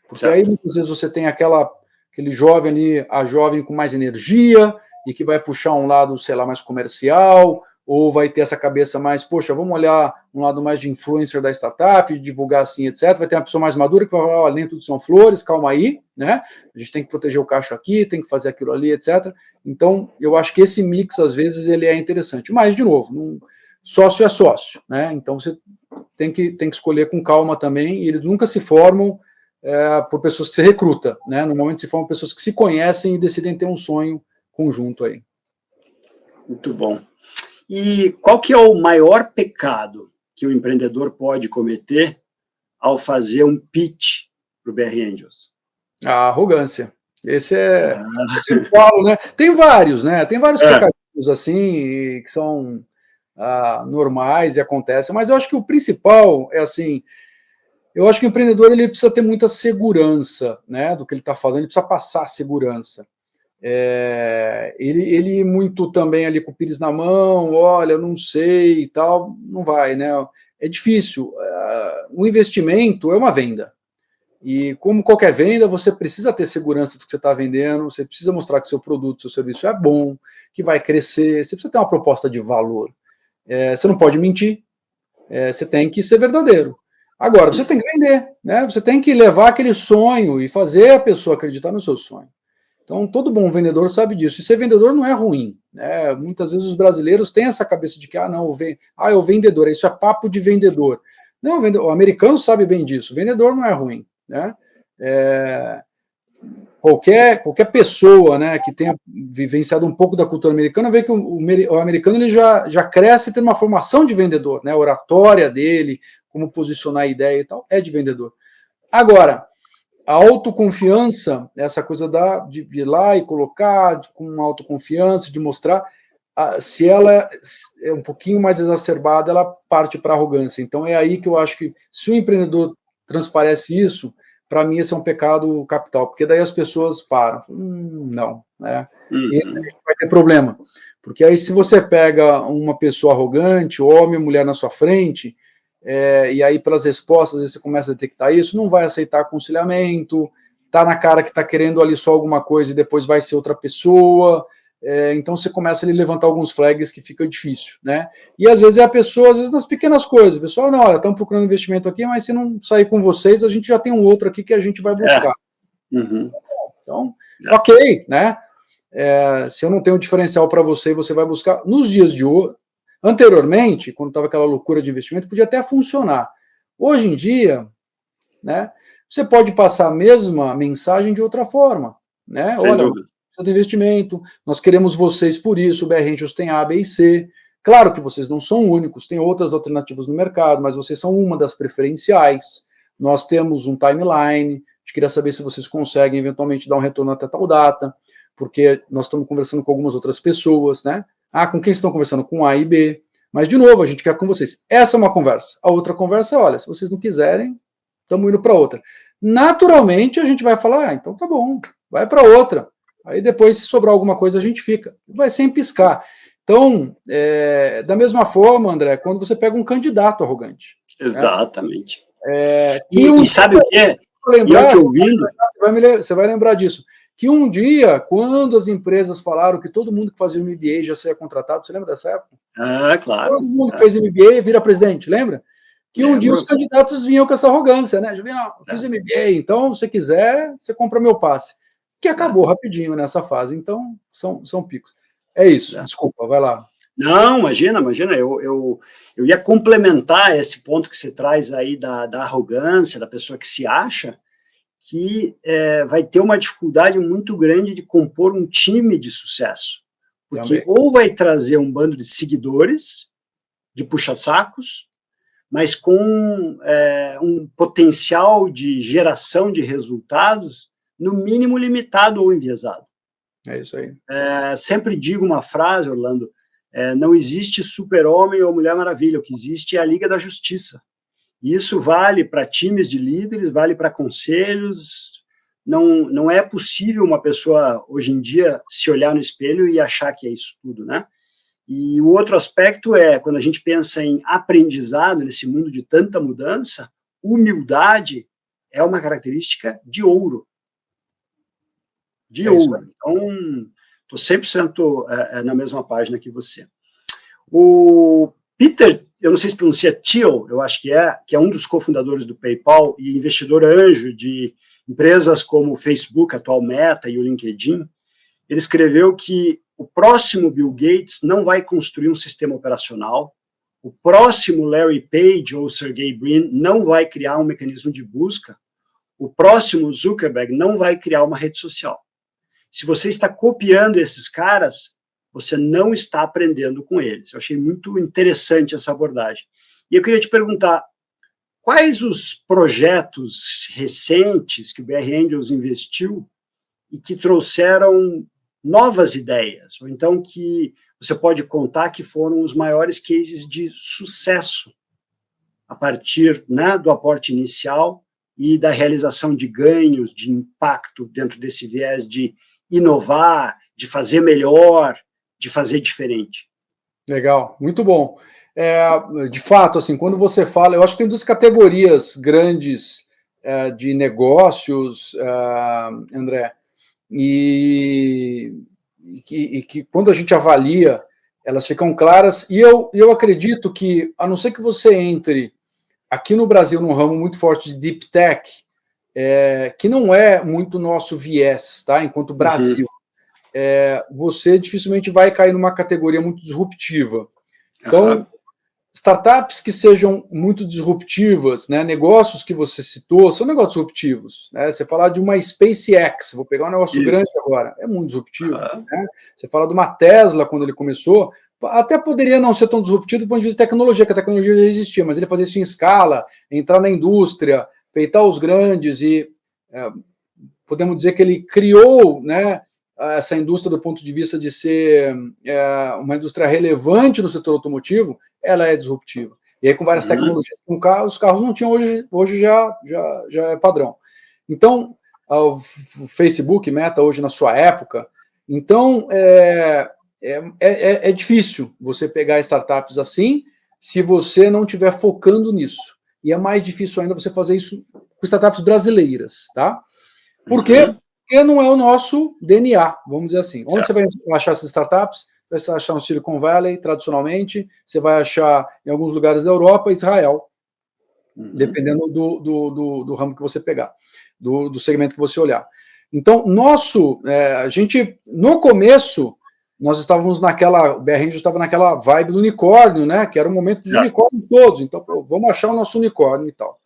Porque aí, muitas vezes, você tem aquele jovem ali, a jovem com mais energia, e que vai puxar um lado, sei lá, mais comercial, ou vai ter essa cabeça mais, poxa, vamos olhar um lado mais de influencer da startup, de divulgar assim, etc. Vai ter uma pessoa mais madura que vai falar, olha, nem tudo são flores, calma aí, né? A gente tem que proteger o cacho aqui, tem que fazer aquilo ali, etc. Então, eu acho que esse mix, às vezes, ele é interessante. Mas, de novo, sócio é sócio, né? Então, você tem que escolher com calma também, e eles nunca se formam por pessoas que você recruta, né? Normalmente se formam pessoas que se conhecem e decidem ter um sonho conjunto aí. Muito bom. E qual que é o maior pecado que o empreendedor pode cometer ao fazer um pitch para o BR Angels? A arrogância. Esse eu falo, né? Tem vários, né? Tem vários pecadinhos assim que são normais e acontecem, mas eu acho que o principal é assim. Eu acho que o empreendedor ele precisa ter muita segurança, né, do que ele está falando, ele precisa passar segurança. Ele muito também ali com o pires na mão, olha, eu não sei e tal, não vai, né? É difícil. O investimento é uma venda. E como qualquer venda, você precisa ter segurança do que você está vendendo, você precisa mostrar que seu produto, seu serviço é bom, que vai crescer, você precisa ter uma proposta de valor. Você não pode mentir, você tem que ser verdadeiro. Agora, você tem que vender, né? Você tem que levar aquele sonho e fazer a pessoa acreditar no seu sonho. Então, todo bom vendedor sabe disso. E ser vendedor não é ruim, né? Muitas vezes os brasileiros têm essa cabeça de que, é o vendedor, isso é papo de vendedor. Não, o americano sabe bem disso. Vendedor não é ruim, né? qualquer pessoa, né, que tenha vivenciado um pouco da cultura americana, vê que o americano ele já cresce tendo uma formação de vendedor, né, a oratória dele, como posicionar a ideia e tal, é de vendedor. Agora, a autoconfiança, essa coisa de ir lá e colocar com uma autoconfiança, de mostrar, se ela é um pouquinho mais exacerbada, ela parte para a arrogância. Então é aí que eu acho que, se o empreendedor transparece isso, para mim esse é um pecado capital, porque daí as pessoas param, não, né? E a gente vai ter problema, porque aí se você pega uma pessoa arrogante, homem ou mulher na sua frente, e aí pelas respostas às vezes você começa a detectar isso, não vai aceitar aconselhamento, tá na cara que está querendo ali só alguma coisa e depois vai ser outra pessoa, então você começa a levantar alguns flags que fica difícil, né? E às vezes é a pessoa, às vezes nas pequenas coisas, o pessoal, não, olha, estamos procurando investimento aqui, mas se não sair com vocês, a gente já tem um outro aqui que a gente vai buscar. Então, ok, né? Se eu não tenho um diferencial para você, você vai buscar. Nos dias de hoje, anteriormente, quando estava aquela loucura de investimento, podia até funcionar. Hoje em dia, né, você pode passar a mesma mensagem de outra forma, né? Sem olha, dúvida. de investimento, nós queremos vocês por isso, o BR Angels tem A, B e C. Claro que vocês não são únicos, tem outras alternativas no mercado, mas vocês são uma das preferenciais. Nós temos um timeline, a gente queria saber se vocês conseguem eventualmente dar um retorno até tal data, porque nós estamos conversando com algumas outras pessoas, né? Com quem estão conversando? Com A e B. Mas, de novo, a gente quer com vocês. Essa é uma conversa. A outra conversa é, olha, se vocês não quiserem, estamos indo para outra. Naturalmente, a gente vai falar, então tá bom, vai para outra. Aí depois, se sobrar alguma coisa, a gente fica. Vai sem piscar. Então, da mesma forma, André, quando você pega um candidato arrogante. Exatamente. E sabe o que é? Lembrar, eu te ouvindo... Você vai lembrar disso. Que um dia, quando as empresas falaram que todo mundo que fazia MBA já seria contratado, você lembra dessa época? Claro. Todo mundo que fez MBA vira presidente, lembra? Que um dia os candidatos vinham com essa arrogância, né? Já viram, fiz MBA, então, se você quiser, você compra meu passe. Que acabou rapidinho nessa fase. Então, são picos. É isso, desculpa, vai lá. Não, imagina, eu ia complementar esse ponto que você traz aí da arrogância, da pessoa que se acha, que vai ter uma dificuldade muito grande de compor um time de sucesso. Porque ou vai trazer um bando de seguidores, de puxa-sacos, mas com um potencial de geração de resultados no mínimo limitado ou enviesado. É isso aí. Sempre digo uma frase, Orlando, não existe super-homem ou Mulher Maravilha, o que existe é a Liga da Justiça. E isso vale para times de líderes, vale para conselhos. Não é possível uma pessoa, hoje em dia, se olhar no espelho e achar que é isso tudo, né? E o outro aspecto quando a gente pensa em aprendizado nesse mundo de tanta mudança, humildade é uma característica de ouro. Ouro. Então, estou 100% na mesma página que você. O Peter, eu não sei se pronuncia Thiel, eu acho que é um dos cofundadores do PayPal e investidor anjo de empresas como o Facebook, atual Meta, e o LinkedIn. Ele escreveu que o próximo Bill Gates não vai construir um sistema operacional, o próximo Larry Page ou Sergey Brin não vai criar um mecanismo de busca, o próximo Zuckerberg não vai criar uma rede social. Se você está copiando esses caras, você não está aprendendo com eles. Eu achei muito interessante essa abordagem. E eu queria te perguntar, quais os projetos recentes que o BR Angels investiu e que trouxeram novas ideias, ou então que você pode contar que foram os maiores cases de sucesso a partir, né, do aporte inicial e da realização de ganhos, de impacto dentro desse viés de inovar, de fazer melhor, de fazer diferente. Legal, muito bom. De fato, assim, quando você fala, eu acho que tem duas categorias grandes de negócios, André, e que quando a gente avalia, elas ficam claras, e eu acredito que, a não ser que você entre aqui no Brasil num ramo muito forte de Deep Tech, que não é muito nosso viés, tá? Enquanto Brasil, você dificilmente vai cair numa categoria muito disruptiva. Então, startups que sejam muito disruptivas, né? Negócios que você citou, são negócios disruptivos. Né? Você falar de uma SpaceX, vou pegar um negócio grande agora, é muito disruptivo. Né? Você fala de uma Tesla, quando ele começou, até poderia não ser tão disruptivo do ponto de vista de tecnologia, que a tecnologia já existia, mas ele fazia isso em escala, entrar na indústria, peitar os grandes e podemos dizer que ele criou, né, essa indústria do ponto de vista de ser uma indústria relevante no setor automotivo. Ela é disruptiva. E aí, com várias tecnologias, os carros não tinham, hoje já é padrão. Então, o Facebook, Meta, hoje na sua época, então é difícil você pegar startups assim se você não estiver focando nisso. E é mais difícil ainda você fazer isso com startups brasileiras, tá? Por quê? Porque não é o nosso DNA, vamos dizer assim. Onde você vai achar essas startups? Você vai achar no Silicon Valley, tradicionalmente, você vai achar em alguns lugares da Europa, Israel, dependendo do ramo que você pegar, do segmento que você olhar. Então, a gente, no começo, nós estávamos o BR Angel estava naquela vibe do unicórnio, né, que era o momento dos unicórnios todos, então, vamos achar o nosso unicórnio e tal.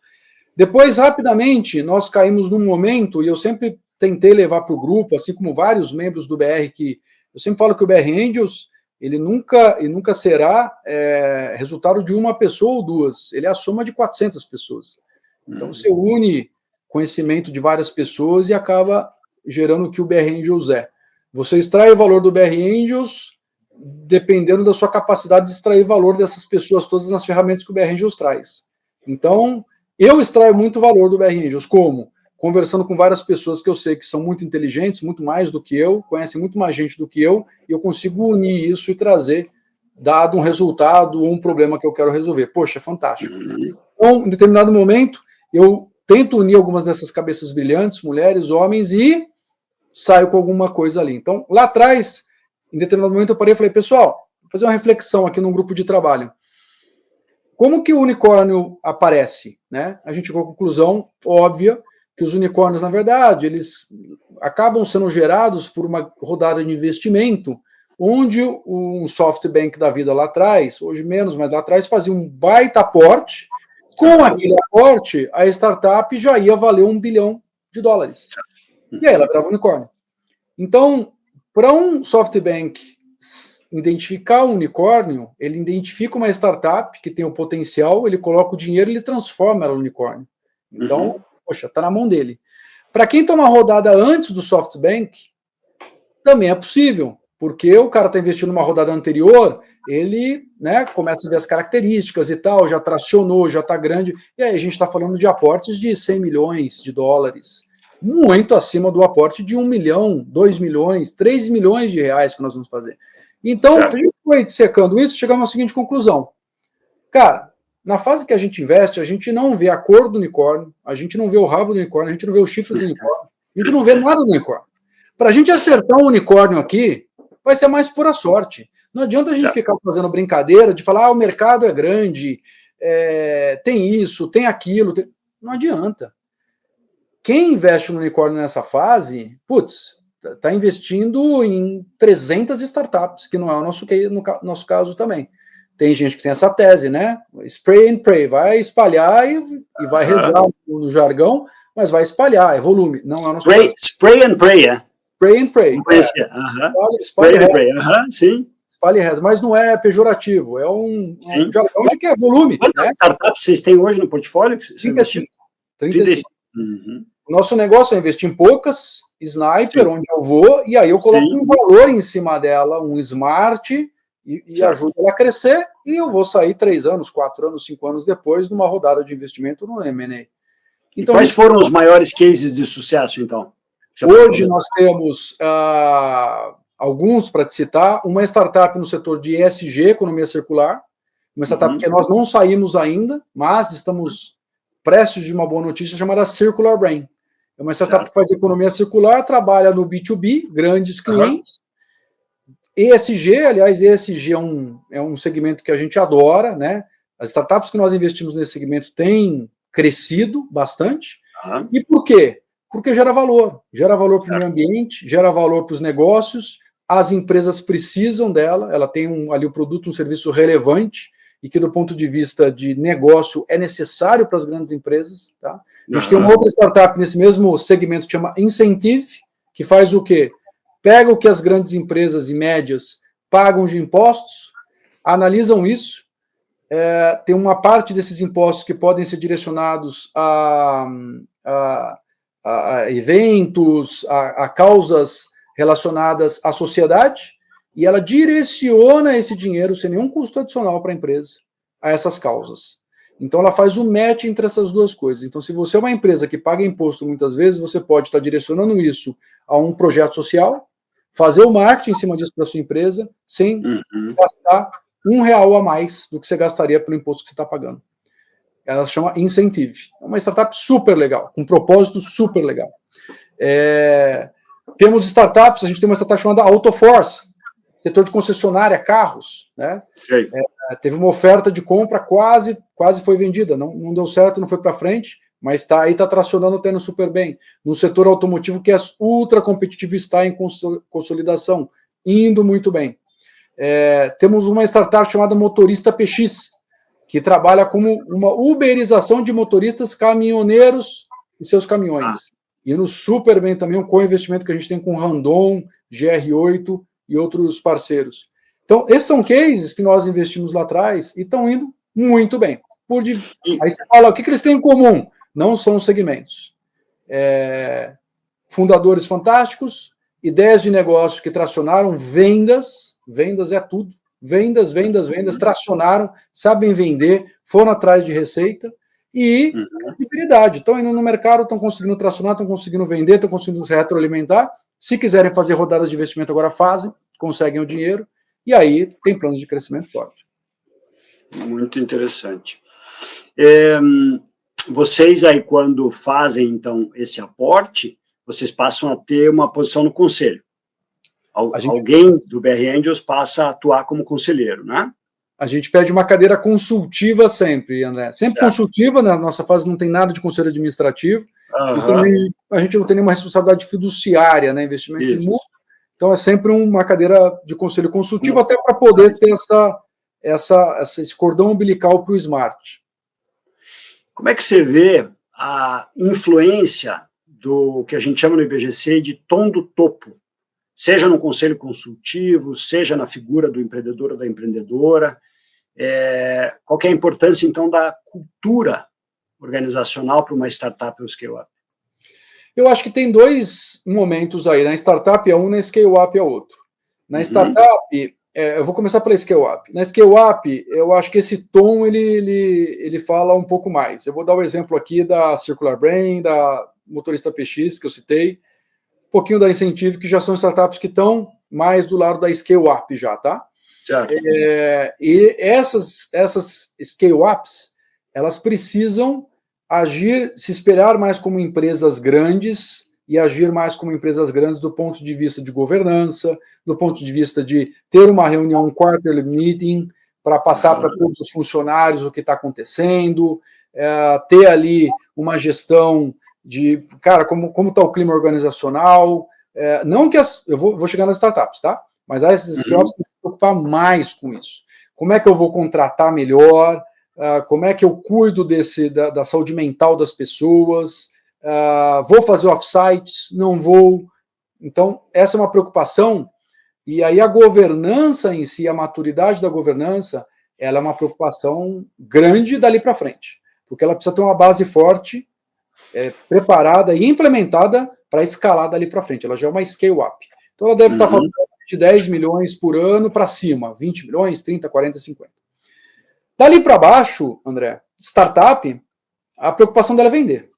Depois, rapidamente, nós caímos num momento, e eu sempre tentei levar para o grupo, assim como vários membros do BR, que eu sempre falo que o BR Angels, ele nunca será resultado de uma pessoa ou duas, ele é a soma de 400 pessoas. Então, você une conhecimento de várias pessoas e acaba gerando o que o BR Angels é. Você extrai o valor do BR Angels dependendo da sua capacidade de extrair valor dessas pessoas todas nas ferramentas que o BR Angels traz. Então, eu extraio muito valor do BR Angels, como? Conversando com várias pessoas que eu sei que são muito inteligentes, muito mais do que eu, conhecem muito mais gente do que eu, e eu consigo unir isso e trazer, dado um resultado ou um problema que eu quero resolver. Poxa, é fantástico. Então, em determinado momento, eu tento unir algumas dessas cabeças brilhantes, mulheres, homens, e saio com alguma coisa ali. Então, lá atrás, em determinado momento, eu parei e falei, pessoal, vou fazer uma reflexão aqui num grupo de trabalho. Como que o unicórnio aparece? Né? A gente chegou à conclusão óbvia que os unicórnios, na verdade, eles acabam sendo gerados por uma rodada de investimento, onde um SoftBank da vida lá atrás, hoje menos, mas lá atrás, fazia um baita aporte. Com aquele aporte, a startup já ia valer $1 bilhão. E aí ela virava unicórnio. Então, para um SoftBank identificar um unicórnio, ele identifica uma startup que tem o potencial, ele coloca o dinheiro e ele transforma ela em unicórnio. Então, poxa, está na mão dele. Para quem toma uma rodada antes do SoftBank, também é possível, porque o cara está investindo numa rodada anterior, ele, né, começa a ver as características e tal, já tracionou, já está grande, e aí a gente está falando de aportes de $100 milhões, muito acima do aporte de 1 milhão, 2 milhões, 3 milhões de reais que nós vamos fazer. Então, a gente foi dissecando isso, chegamos à seguinte conclusão. Cara, na fase que a gente investe, a gente não vê a cor do unicórnio, a gente não vê o rabo do unicórnio, a gente não vê o chifre do unicórnio, a gente não vê nada do unicórnio. Para a gente acertar um unicórnio aqui, vai ser mais pura sorte. Não adianta a gente ficar fazendo brincadeira de falar, o mercado é grande, tem isso, tem aquilo. Não adianta. Quem investe no unicórnio nessa fase, está investindo em 300 startups, que não é o nosso caso também. Tem gente que tem essa tese, né? Spray and pray, vai espalhar e vai rezar no jargão, mas vai espalhar, é volume. Não é o nosso caso. Spray and pray, Spray and pray. Spray and pray, sim. Espalha e reza, mas não é pejorativo, é um jargão de que é volume. Quantas startups vocês têm hoje no portfólio? 35. O nosso negócio é investir em poucas, sniper, onde eu vou, e aí eu coloco um valor em cima dela, um smart, e ajudo ela a crescer, e eu vou sair 3 anos, 4 anos, 5 anos depois numa rodada de investimento no M&A. Então, quais foram os maiores cases de sucesso, então? Hoje nós temos alguns, para te citar, uma startup no setor de ESG, economia circular, uma startup que nós não saímos ainda, mas estamos prestes de uma boa notícia, chamada Circular Brain. É uma startup que faz economia circular, trabalha no B2B, grandes clientes. ESG, aliás, ESG é um segmento que a gente adora, né? As startups que nós investimos nesse segmento têm crescido bastante. E por quê? Porque gera valor para o meio ambiente, gera valor para os negócios, as empresas precisam dela, ela tem ali um produto, um serviço relevante, e que do ponto de vista de negócio é necessário para as grandes empresas. Tá? A gente tem uma outra startup nesse mesmo segmento que chama Incentive, que faz o quê? Pega o que as grandes empresas e médias pagam de impostos, analisam isso, tem uma parte desses impostos que podem ser direcionados a eventos, a causas relacionadas à sociedade, e ela direciona esse dinheiro sem nenhum custo adicional para a empresa a essas causas. Então ela faz o match entre essas duas coisas. Então, se você é uma empresa que paga imposto muitas vezes, você pode estar direcionando isso a um projeto social, fazer o marketing em cima disso para a sua empresa, sem gastar R$1 a mais do que você gastaria pelo imposto que você está pagando. Ela chama Incentive. É uma startup super legal, com um propósito super legal. Temos startups, a gente tem uma startup chamada Autoforce, setor de concessionária, carros, né? Teve uma oferta de compra, quase foi vendida, não deu certo, não foi para frente, mas está tracionando, tendo super bem. No setor automotivo, que é ultra competitivo, está em consolidação, indo muito bem. Temos uma startup chamada Motorista PX, que trabalha como uma uberização de motoristas caminhoneiros e seus caminhões. Indo super bem também, um co-investimento que a gente tem com Randon, GR8 e outros parceiros. Então, esses são cases que nós investimos lá atrás e estão indo muito bem. Aí você fala, o que eles têm em comum? Não são segmentos. Fundadores fantásticos, ideias de negócio que tracionaram, vendas é tudo. Vendas, tracionaram, sabem vender, foram atrás de receita e credibilidade. Estão indo no mercado, estão conseguindo tracionar, estão conseguindo vender, estão conseguindo se retroalimentar. Se quiserem fazer rodadas de investimento, agora fazem, conseguem o dinheiro, e aí tem planos de crescimento forte. Muito interessante. Vocês aí, quando fazem, então, esse aporte, vocês passam a ter uma posição no conselho. Alguém do BR Angels passa a atuar como conselheiro, né? A gente pede uma cadeira consultiva sempre, André. Sempre consultiva, na nossa fase não tem nada de conselho administrativo, e também a gente não tem nenhuma responsabilidade fiduciária, né? Investimento em mútuo. Então é sempre uma cadeira de conselho consultivo, até para poder ter esse cordão umbilical para o Smart. Como é que você vê a influência do que a gente chama no IBGC de tom do topo? Seja no conselho consultivo, seja na figura do empreendedor ou da empreendedora. Qual que é a importância, então, da cultura organizacional para uma startup ou scale-up? Eu acho que tem dois momentos aí. Na startup é um, na scale-up é outro. Na startup, eu vou começar pela scale-up. Na scale-up, eu acho que esse tom, ele fala um pouco mais. Eu vou dar o exemplo aqui da Circular Brain, da Motorista PX, que eu citei, um pouquinho da Incentive, que já são startups que estão mais do lado da scale-up já, tá? Certo. E essas scale-ups, elas precisam agir, se espelhar mais como empresas grandes e agir mais como empresas grandes do ponto de vista de governança, do ponto de vista de ter uma reunião, um quarterly meeting, para passar para todos os funcionários o que está acontecendo, ter ali uma gestão de, cara, como está o clima organizacional, não que eu vou chegar nas startups, tá? Mas esses scale-ups têm que se preocupar mais com isso. Como é que eu vou contratar melhor? Como é que eu cuido da saúde mental das pessoas? Vou fazer off-sites? Não vou? Então, essa é uma preocupação. E aí a governança em si, a maturidade da governança, ela é uma preocupação grande dali para frente. Porque ela precisa ter uma base forte, preparada e implementada para escalar dali para frente. Ela já é uma scale-up. Então, ela deve estar falando de 10 milhões por ano para cima, 20 milhões, 30, 40, 50. Dali para baixo, André, startup, a preocupação dela é vender.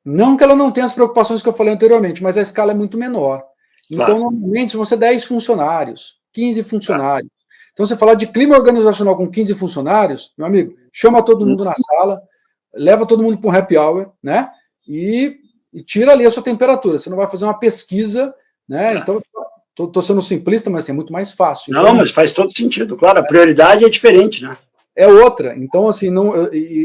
Não que ela não tenha as preocupações que eu falei anteriormente, mas a escala é muito menor. Então, normalmente, se você 10 funcionários, 15 funcionários, então você falar de clima organizacional com 15 funcionários, meu amigo, chama todo mundo na sala, leva todo mundo para um happy hour, né? E tira ali a sua temperatura. Você não vai fazer uma pesquisa, né? Então, estou sendo simplista, mas é muito mais fácil. Não, então, mas faz todo sentido, claro, a prioridade é diferente, né? É outra. Então, assim,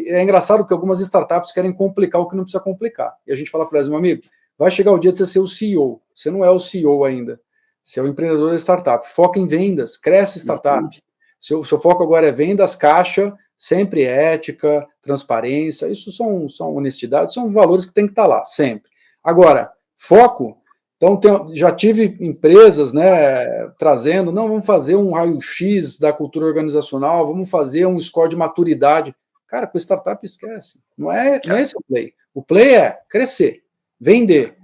é engraçado que algumas startups querem complicar o que não precisa complicar. E a gente fala para eles, meu amigo, vai chegar o dia de você ser o CEO. Você não é o CEO ainda. Você é o empreendedor da startup. Foca em vendas, cresce startup. Seu foco agora é vendas, caixa, sempre ética, transparência, isso são honestidade, são valores que tem que estar lá, sempre. Agora, foco, então já tive empresas, né, trazendo, não, vamos fazer um raio-x da cultura organizacional, vamos fazer um score de maturidade. Cara, com startup esquece, não é esse o play. O play é crescer, vender,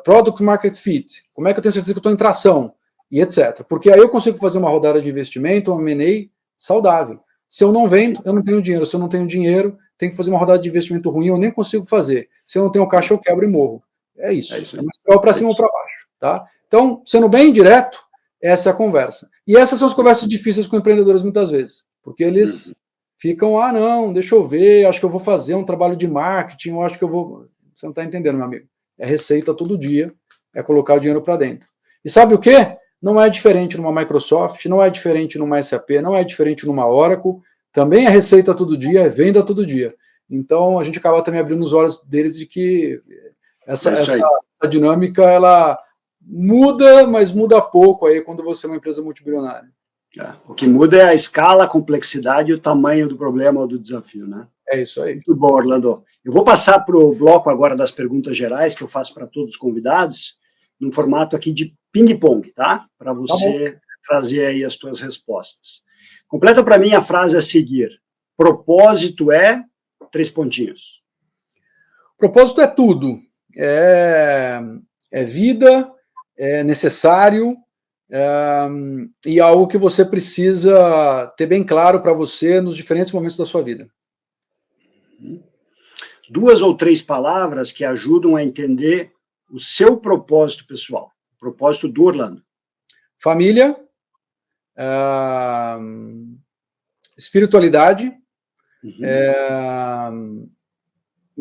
product market fit, como é que eu tenho certeza que eu estou em tração, e etc. Porque aí eu consigo fazer uma rodada de investimento, uma M&A saudável. Se eu não vendo, eu não tenho dinheiro. Se eu não tenho dinheiro, tenho que fazer uma rodada de investimento ruim, eu nem consigo fazer. Se eu não tenho caixa, eu quebro e morro. É isso. É para cima ou para baixo. Tá? Então, sendo bem direto, essa é a conversa. E essas são as conversas difíceis com empreendedores muitas vezes. Porque eles ficam, não, deixa eu ver, acho que eu vou fazer um trabalho de marketing, eu acho que eu vou... Você não está entendendo, meu amigo. É receita todo dia, é colocar o dinheiro para dentro. E sabe o quê? Não é diferente numa Microsoft, não é diferente numa SAP, não é diferente numa Oracle, também é receita todo dia, é venda todo dia. Então, a gente acaba também abrindo os olhos deles de que essa dinâmica, ela muda, mas muda pouco aí quando você é uma empresa multibilionária. O que muda é a escala, a complexidade e o tamanho do problema ou do desafio, né? É isso aí. Muito bom, Orlando. Eu vou passar para o bloco agora das perguntas gerais, que eu faço para todos os convidados, num formato aqui de ping-pong, tá? Para você trazer aí as suas respostas. Completa para mim a frase a seguir. Propósito é... 3 pontinhos. Propósito é tudo. É vida, é necessário, e algo que você precisa ter bem claro para você nos diferentes momentos da sua vida. 2 ou 3 palavras que ajudam a entender o seu propósito pessoal, o propósito do Orlando. Família, espiritualidade,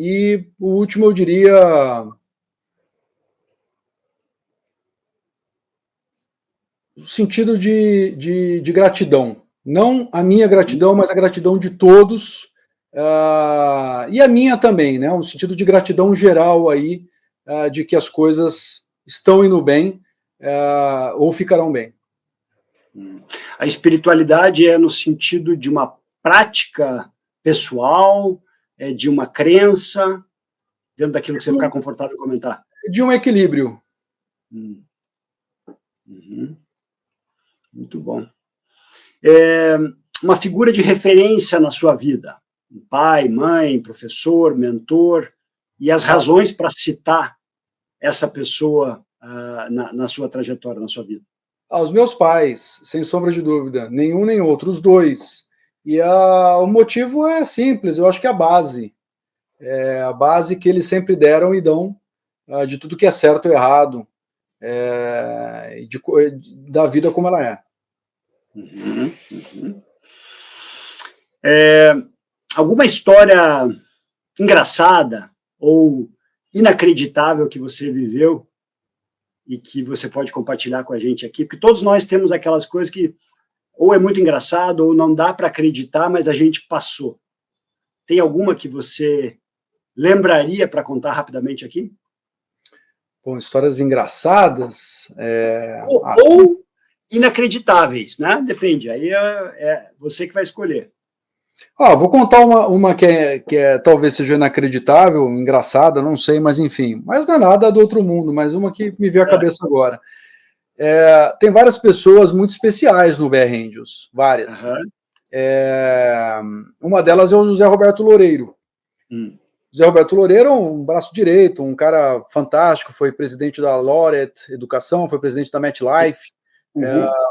e o último eu diria o sentido de gratidão. Não a minha gratidão, mas a gratidão de todos, e a minha também, né? Um sentido de gratidão geral aí, de que as coisas estão indo bem, ou ficarão bem. A espiritualidade é no sentido de uma prática pessoal, de uma crença, dentro daquilo que você ficar confortável em comentar? De um equilíbrio. Muito bom. Uma figura de referência na sua vida? Um pai, mãe, professor, mentor, e as razões para citar essa pessoa na sua trajetória, na sua vida? Os meus pais, sem sombra de dúvida, nenhum nem outro, os dois. E o motivo é simples, eu acho que é a base. É a base que eles sempre deram e dão de tudo que é certo ou errado, da vida como ela é. Alguma história engraçada ou inacreditável que você viveu e que você pode compartilhar com a gente aqui? Porque todos nós temos aquelas coisas que ou é muito engraçado ou não dá para acreditar, mas a gente passou. Tem alguma que você lembraria para contar rapidamente aqui? Bom, histórias engraçadas... Ou inacreditáveis, né? Depende, aí é você que vai escolher. Vou contar uma que talvez seja inacreditável, engraçada, não sei, mas enfim. Mas não é nada do outro mundo, mas uma que me veio à cabeça agora. Tem várias pessoas muito especiais no BR Angels, várias. Uma delas é o José Roberto Loureiro. José Roberto Loureiro é um braço direito, um cara fantástico, foi presidente da Laureate Educação, foi presidente da MetLife,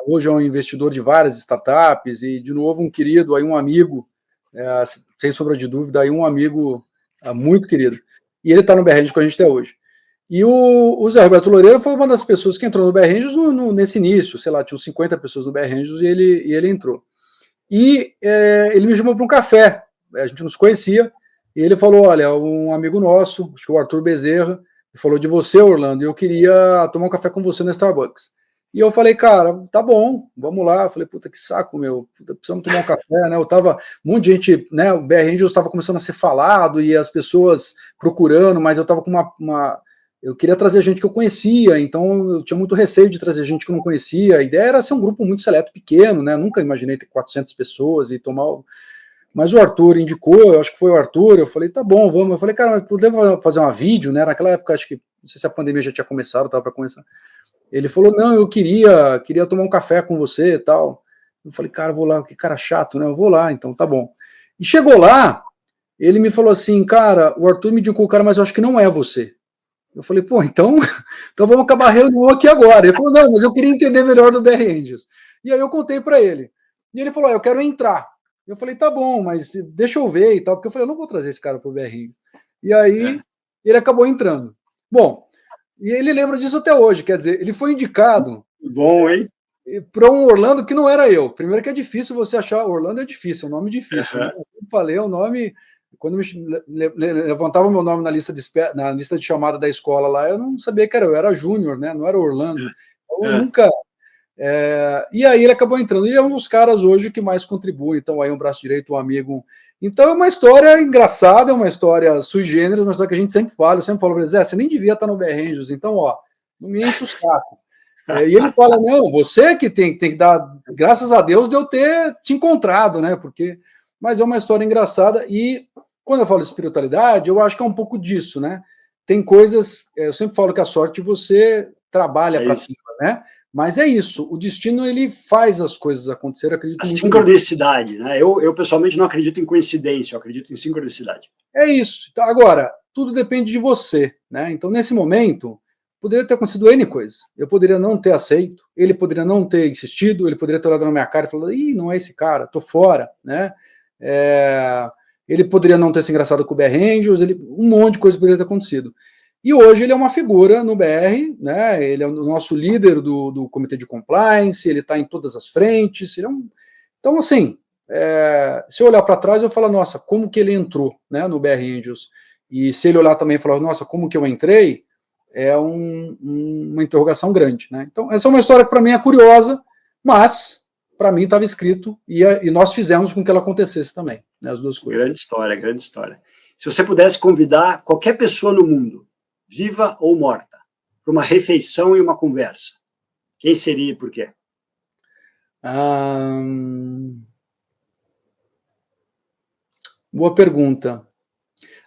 hoje é um investidor de várias startups, e de novo um querido, aí um amigo, sem sombra de dúvida, aí um amigo muito querido. E ele está no BR Angels com a gente até hoje. E o Zé Roberto Loureiro foi uma das pessoas que entrou no BR Angels nesse início, sei lá, tinham 50 pessoas no BR Angels e ele entrou. E ele me chamou para um café, a gente nos conhecia, e ele falou, olha, um amigo nosso, acho que o Arthur Bezerra, falou de você, Orlando, e eu queria tomar um café com você na Starbucks. E eu falei, cara, tá bom, vamos lá. Eu falei, puta, que saco, meu, precisamos tomar um café, né? Eu tava, um monte de gente, né? O BR Angels estava começando a ser falado e as pessoas procurando, mas eu tava com eu queria trazer gente que eu conhecia, então eu tinha muito receio de trazer gente que eu não conhecia. A ideia era ser um grupo muito seleto, pequeno, né? Nunca imaginei ter 400 pessoas e tomar. Mas o Arthur indicou, eu acho que foi o Arthur, eu falei, tá bom, vamos. Eu falei, cara, mas podemos fazer uma vídeo, né? Naquela época, acho que, não sei se a pandemia já tinha começado, estava para começar. Ele falou, não, eu queria tomar um café com você e tal. Eu falei, cara, vou lá, que cara chato, né? Eu vou lá, então tá bom. E chegou lá, ele me falou assim, cara, o Arthur me indicou o cara, mas eu acho que não é você. Eu falei, pô, então vamos acabar a reunião aqui agora. Ele falou, não, mas eu queria entender melhor do BR Angels. E aí eu contei para ele. E ele falou, eu quero entrar. Eu falei, tá bom, mas deixa eu ver e tal, porque eu falei, eu não vou trazer esse cara pro BR Angels. E aí ele acabou entrando. Bom, e ele lembra disso até hoje, quer dizer, ele foi indicado. Bom, hein? Para um Orlando que não era eu. Primeiro que é difícil você achar, Orlando é difícil, é um nome difícil. Né? Eu falei, é um nome, quando me levantava o meu nome na lista de chamada da escola lá, eu não sabia que era eu era Júnior, né? Não era Orlando. Eu nunca. E aí ele acabou entrando. E é um dos caras hoje que mais contribui. Então, aí um braço direito, um amigo. Então é uma história engraçada, é uma história sui generis, uma história que a gente sempre fala. Eu sempre falo para ele, Zé, você nem devia estar no BR Angels, então, ó, não me enche o saco. E ele fala, não, você que tem que dar, graças a Deus de eu ter te encontrado, né? Mas é uma história engraçada e quando eu falo de espiritualidade, eu acho que é um pouco disso, né? Tem coisas, eu sempre falo que a sorte você trabalha para cima, né? Mas é isso, o destino ele faz as coisas acontecerem, acredito muito. A sincronicidade, né? Eu pessoalmente não acredito em coincidência, eu acredito em sincronicidade. É isso. Agora, tudo depende de você, né? Então, nesse momento, poderia ter acontecido N coisas. Eu poderia não ter aceito, ele poderia não ter insistido, ele poderia ter olhado na minha cara e falado, ih, não é esse cara, tô fora, né? Ele poderia não ter se engraçado com o BR Angels, um monte de coisa poderia ter acontecido. E hoje ele é uma figura no BR, né? Ele é o nosso líder do comitê de compliance, ele está em todas as frentes, Então, assim, se eu olhar para trás, eu falo, nossa, como que ele entrou, né, no BR Angels? E se ele olhar também e falar, nossa, como que eu entrei? É uma interrogação grande, né? Então, essa é uma história que para mim é curiosa, mas para mim estava escrito e nós fizemos com que ela acontecesse também, né? As duas coisas. Grande história, grande história. Se você pudesse convidar qualquer pessoa no mundo, viva ou morta, para uma refeição e uma conversa, quem seria e por quê? Boa pergunta.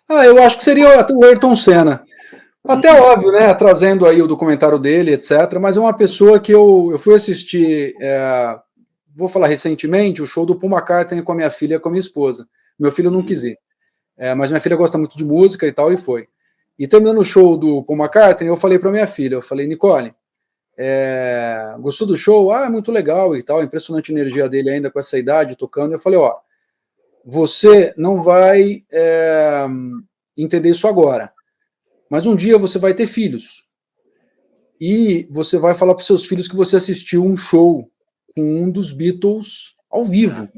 Eu acho que seria o Ayrton Senna. Até óbvio, né? Trazendo aí o documentário dele, etc. Mas é uma pessoa que eu fui assistir, vou falar recentemente, o show do Paul McCartney com a minha filha e com a minha esposa. Meu filho não quis ir. Mas minha filha gosta muito de música e tal, e foi. E terminando o show do Paul McCartney, eu falei para minha filha, Nicole, gostou do show? É muito legal e tal, impressionante a energia dele ainda com essa idade, tocando. Eu falei, você não vai entender isso agora. Mas um dia você vai ter filhos. E você vai falar para os seus filhos que você assistiu um show com um dos Beatles ao vivo.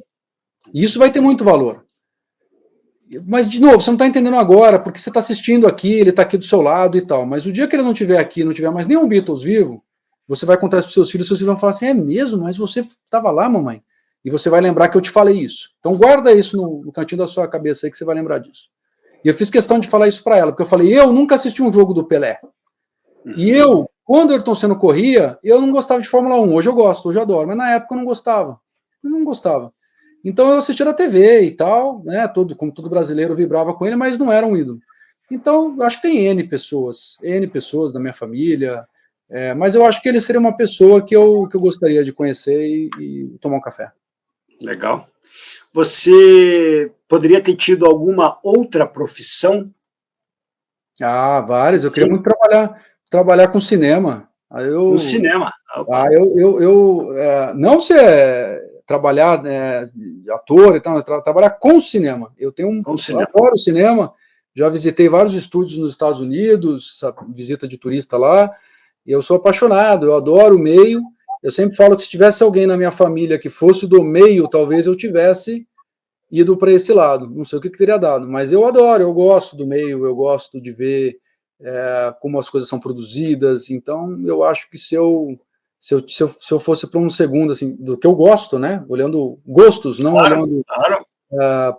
E isso vai ter muito valor. Mas, de novo, você não está entendendo agora, porque você está assistindo aqui, ele está aqui do seu lado e tal. Mas o dia que ele não estiver aqui, não tiver mais nenhum Beatles vivo, você vai contar isso para os seus filhos vão falar assim, é mesmo? Mas você estava lá, mamãe? E você vai lembrar que eu te falei isso. Então guarda isso no cantinho da sua cabeça aí que você vai lembrar disso. E eu fiz questão de falar isso para ela, porque eu falei, eu nunca assisti um jogo do Pelé. E quando o Ayrton Senna corria, eu não gostava de Fórmula 1. Hoje eu gosto, hoje eu adoro, mas na época eu não gostava. Eu não gostava. Então eu assistia na TV e tal, né? Como todo brasileiro vibrava com ele, mas não era um ídolo. Então, eu acho que tem N pessoas da minha família, mas eu acho que ele seria uma pessoa que eu gostaria de conhecer e tomar um café. Legal. Você poderia ter tido alguma outra profissão? Várias. Eu queria muito trabalhar com cinema. Com cinema? Não ser trabalhar ator e tal, trabalhar com cinema. Eu adoro cinema. Já visitei vários estúdios nos Estados Unidos, visita de turista lá. E eu sou apaixonado. Eu adoro o meio. Eu sempre falo que se tivesse alguém na minha família que fosse do meio, talvez eu tivesse ido para esse lado. Não sei o que teria dado, mas eu adoro, eu gosto do meio, eu gosto de ver como as coisas são produzidas. Então, eu acho que se eu fosse para um segundo, assim, do que eu gosto, né? Olhando gostos, não olhando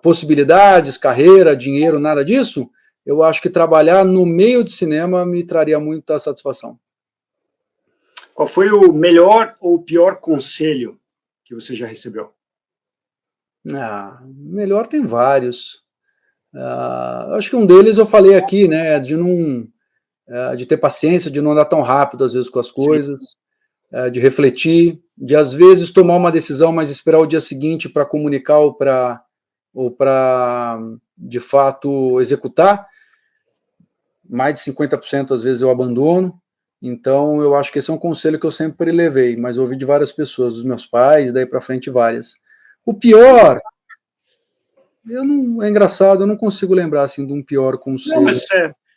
possibilidades, carreira, dinheiro, nada disso, eu acho que trabalhar no meio de cinema me traria muita satisfação. Qual foi o melhor ou pior conselho que você já recebeu? Melhor tem vários. Acho que um deles eu falei aqui, né, de ter paciência, de não andar tão rápido às vezes com as coisas, de refletir, de às vezes tomar uma decisão, mas esperar o dia seguinte para comunicar ou para de fato executar. Mais de 50% às vezes eu abandono. Então eu acho que esse é um conselho que eu sempre levei, mas ouvi de várias pessoas, dos meus pais, daí para frente várias. O pior, é engraçado, eu não consigo lembrar assim de um pior conselho. Não, mas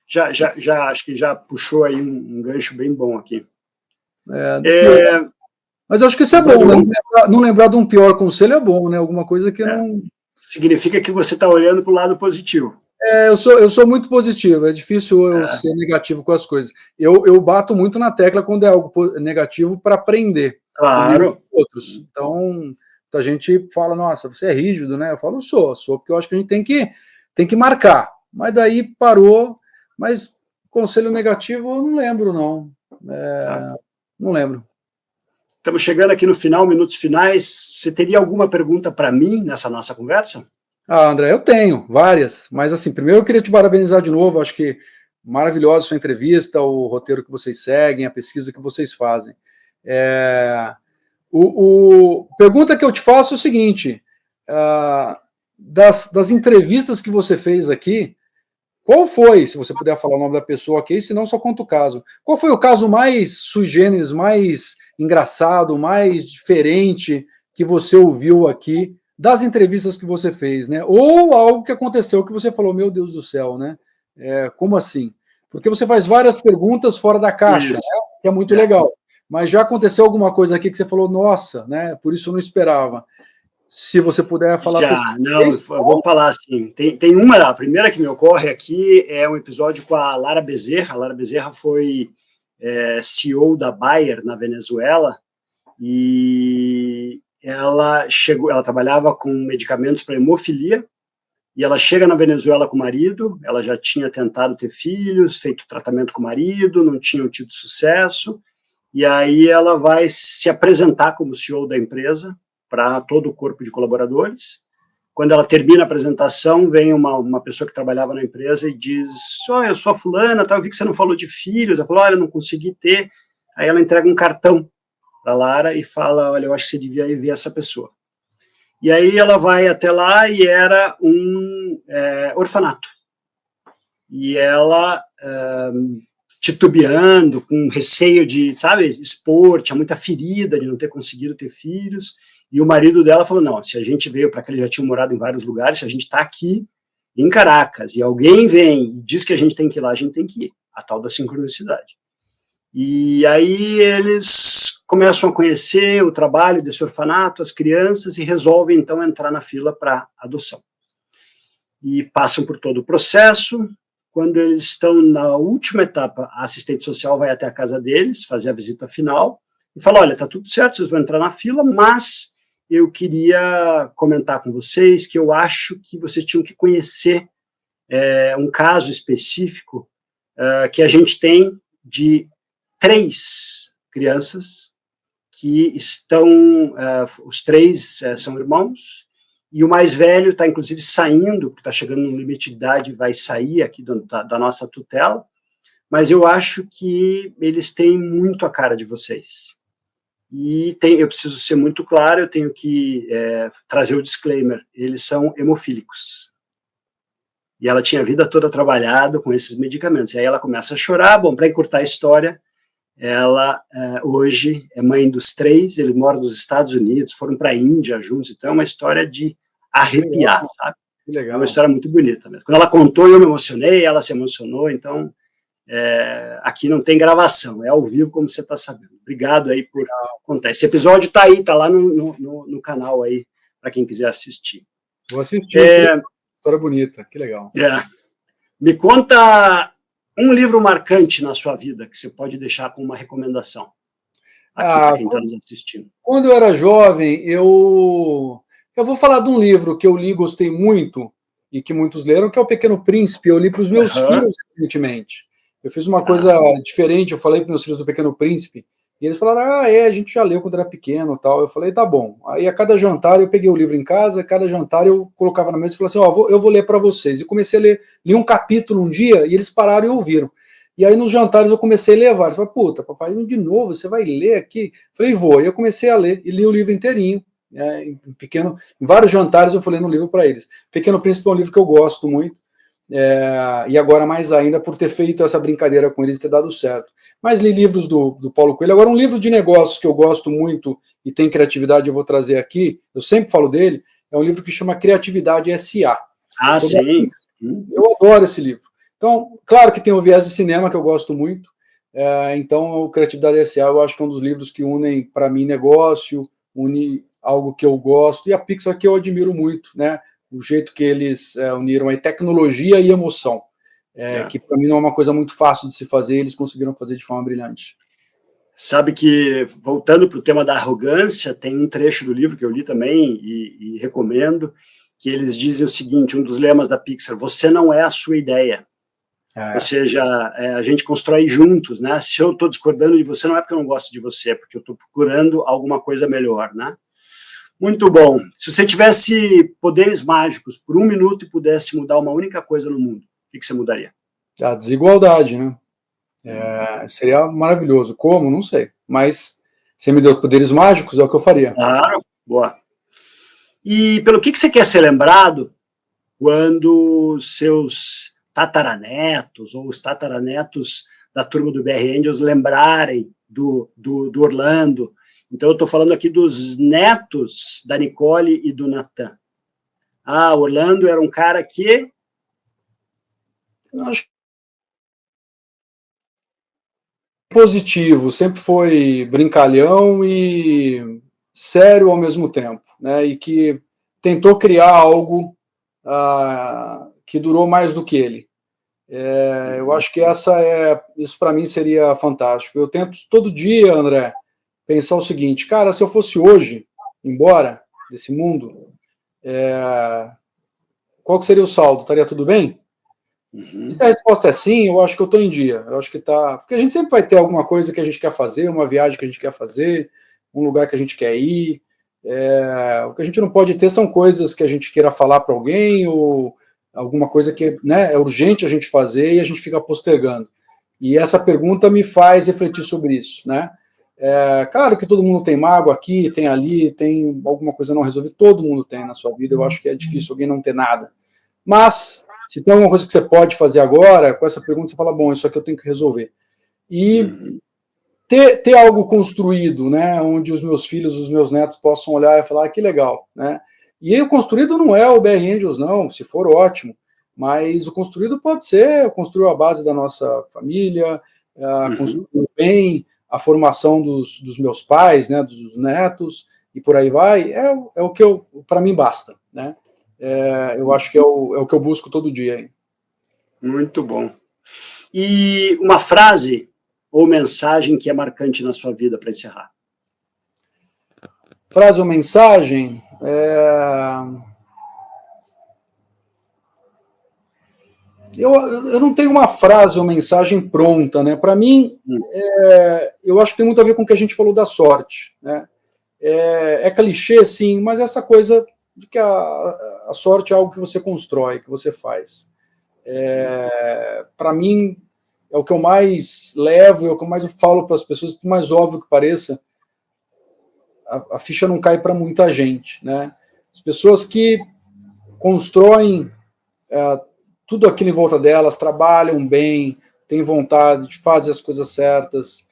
já acho que já puxou aí um gancho bem bom aqui. Mas eu acho que isso é bom, né? Não lembrar de um pior conselho é bom, né? Alguma coisa que não... Significa que você está olhando para o lado positivo. Eu sou muito positivo, é difícil eu ser negativo com as coisas. Eu bato muito na tecla quando é algo negativo para aprender. Claro. Outros. Então, a gente fala, nossa, você é rígido, né? Eu falo, sou, porque eu acho que a gente tem que marcar. Mas daí parou, mas conselho negativo eu não lembro, não. Não lembro. Estamos chegando aqui no final, minutos finais. Você teria alguma pergunta para mim nessa nossa conversa? André, eu tenho várias, mas assim, primeiro eu queria te parabenizar de novo, acho que maravilhosa a sua entrevista, o roteiro que vocês seguem, a pesquisa que vocês fazem. Pergunta que eu te faço é o seguinte, das entrevistas que você fez aqui, qual foi, se você puder falar o nome da pessoa aqui, senão só conta o caso, qual foi o caso mais sui generis, mais engraçado, mais diferente que você ouviu aqui das entrevistas que você fez, né? Ou algo que aconteceu que você falou, meu Deus do céu, né? Como assim? Porque você faz várias perguntas fora da caixa, né? Que é muito legal. Mas já aconteceu alguma coisa aqui que você falou, nossa, né? Por isso eu não esperava. Se você puder falar... eu vou falar assim, tem uma, a primeira que me ocorre aqui é um episódio com a Lara Bezerra. A Lara Bezerra foi CEO da Bayer na Venezuela e ela trabalhava com medicamentos para hemofilia e ela chega na Venezuela com o marido, ela já tinha tentado ter filhos, feito tratamento com o marido, não tinha tido sucesso, e aí ela vai se apresentar como CEO da empresa para todo o corpo de colaboradores. Quando ela termina a apresentação, vem uma pessoa que trabalhava na empresa e diz, eu sou a fulana, eu vi que você não falou de filhos. Ela falou, olha, não consegui ter. Aí ela entrega um cartão para a Lara e fala, olha, eu acho que você devia ir ver essa pessoa. E aí ela vai até lá e era um orfanato. E ela, titubeando, com receio de, expor, tinha muita ferida de não ter conseguido ter filhos. E o marido dela falou, não, se a gente veio para cá, ele já tinha morado em vários lugares, se a gente está aqui em Caracas e alguém vem e diz que a gente tem que ir lá, a gente tem que ir. A tal da sincronicidade. E aí eles começam a conhecer o trabalho desse orfanato, as crianças, e resolvem, então, entrar na fila para adoção. E passam por todo o processo. Quando eles estão na última etapa, a assistente social vai até a casa deles, fazer a visita final, e fala, olha, está tudo certo, vocês vão entrar na fila, mas eu queria comentar com vocês que eu acho que vocês tinham que conhecer um caso específico que a gente tem de 3 crianças que estão, os 3 são irmãos, e o mais velho está, inclusive, saindo, porque está chegando no limite de idade e vai sair aqui da nossa tutela, mas eu acho que eles têm muito a cara de vocês. E eu preciso ser muito claro, eu tenho que trazer o disclaimer, eles são hemofílicos. E ela tinha a vida toda trabalhado com esses medicamentos. E aí ela começa a chorar. Bom, para encurtar a história, ela hoje é mãe dos 3, eles moram nos Estados Unidos, foram para a Índia juntos, então é uma história de arrepiar, sabe? Que legal. É uma história muito bonita mesmo. Quando ela contou, eu me emocionei, ela se emocionou, então aqui não tem gravação, é ao vivo, como você está sabendo. Obrigado aí por contar. Esse episódio está aí, está lá no canal aí, para quem quiser assistir. Vou assistir. História bonita, que legal. Me conta um livro marcante na sua vida que você pode deixar com uma recomendação aqui para quem está nos assistindo. Quando eu era jovem, eu vou falar de um livro que eu li, gostei muito, e que muitos leram, que é O Pequeno Príncipe. Eu li para os meus filhos recentemente. Eu fiz uma coisa diferente, eu falei para meus filhos do Pequeno Príncipe, e eles falaram, a gente já leu quando era pequeno e tal. Eu falei, tá bom. Aí a cada jantar eu peguei o livro em casa, a cada jantar eu colocava na mesa e falei assim, eu vou ler para vocês. E comecei a ler, li um capítulo um dia, e eles pararam e ouviram. E aí nos jantares eu comecei a levar. Eles falaram, puta, papai, de novo, você vai ler aqui? Eu falei, vou. E eu comecei a ler, e li o livro inteirinho. Em vários jantares eu falei no livro para eles. Pequeno Príncipe é um livro que eu gosto muito, e agora mais ainda por ter feito essa brincadeira com eles e ter dado certo. Mas li livros do Paulo Coelho. Agora, um livro de negócios que eu gosto muito e tem criatividade, eu vou trazer aqui, eu sempre falo dele, é um livro que chama Criatividade S.A. Sim. Eu adoro esse livro. Então, claro que tem o viés de cinema que eu gosto muito, então o Criatividade S.A. eu acho que é um dos livros que unem, para mim, negócio, une algo que eu gosto, e a Pixar que eu admiro muito, né? O jeito que eles uniram aí tecnologia e emoção, que para mim não é uma coisa muito fácil de se fazer, eles conseguiram fazer de forma brilhante. Sabe que, voltando para o tema da arrogância, tem um trecho do livro que eu li também e recomendo, que eles dizem o seguinte, um dos lemas da Pixar, você não é a sua ideia. Ou seja, a gente constrói juntos, né? Se eu estou discordando de você, não é porque eu não gosto de você, é porque eu estou procurando alguma coisa melhor, né? Muito bom. Se você tivesse poderes mágicos por 1 minuto e pudesse mudar uma única coisa no mundo, o que você mudaria? A desigualdade, né? Seria maravilhoso. Como? Não sei. Mas você me deu poderes mágicos, é o que eu faria. Claro, boa. E pelo que você quer ser lembrado quando seus tataranetos ou os tataranetos da turma do BR Angels lembrarem do Orlando? Então, eu estou falando aqui dos netos da Nicole e do Natan. Orlando era um cara que... Eu acho positivo, sempre foi brincalhão e sério ao mesmo tempo, né? E que tentou criar algo que durou mais do que ele. Eu acho que isso para mim seria fantástico. Eu tento todo dia, André, pensar o seguinte, cara, se eu fosse hoje embora desse mundo, qual que seria o saldo? Estaria tudo bem? E se a resposta é sim, eu acho que eu estou em dia. Eu acho que tá. Porque a gente sempre vai ter alguma coisa que a gente quer fazer, uma viagem que a gente quer fazer, um lugar que a gente quer ir. O que a gente não pode ter são coisas que a gente queira falar para alguém ou alguma coisa que, né, é urgente a gente fazer e a gente fica postergando. E essa pergunta me faz refletir sobre isso, né? Claro que todo mundo tem mágoa aqui, tem ali, tem alguma coisa não resolvida, todo mundo tem na sua vida. Eu acho que é difícil alguém não ter nada. Mas se tem alguma coisa que você pode fazer agora, com essa pergunta você fala, bom, isso aqui eu tenho que resolver. E ter algo construído, né, onde os meus filhos, os meus netos possam olhar e falar, que legal, né? E aí, o construído não é o BR Angels, não, se for ótimo, mas o construído pode ser, construiu a base da nossa família, construiu bem a formação dos meus pais, né, dos netos, e por aí vai, é o que para mim basta, né? Eu acho que é o que eu busco todo dia. Hein? Muito bom. E uma frase ou mensagem que é marcante na sua vida para encerrar? Frase ou mensagem? Eu não tenho uma frase ou mensagem pronta, né? Para mim, eu acho que tem muito a ver com o que a gente falou da sorte, né? É clichê, sim, mas essa coisa de que a sorte é algo que você constrói, que você faz. Para mim, é o que eu mais levo, é o que eu mais falo para as pessoas, por mais óbvio que pareça, a ficha não cai para muita gente, né? As pessoas que constroem tudo aquilo em volta delas, trabalham bem, têm vontade, fazem as coisas certas,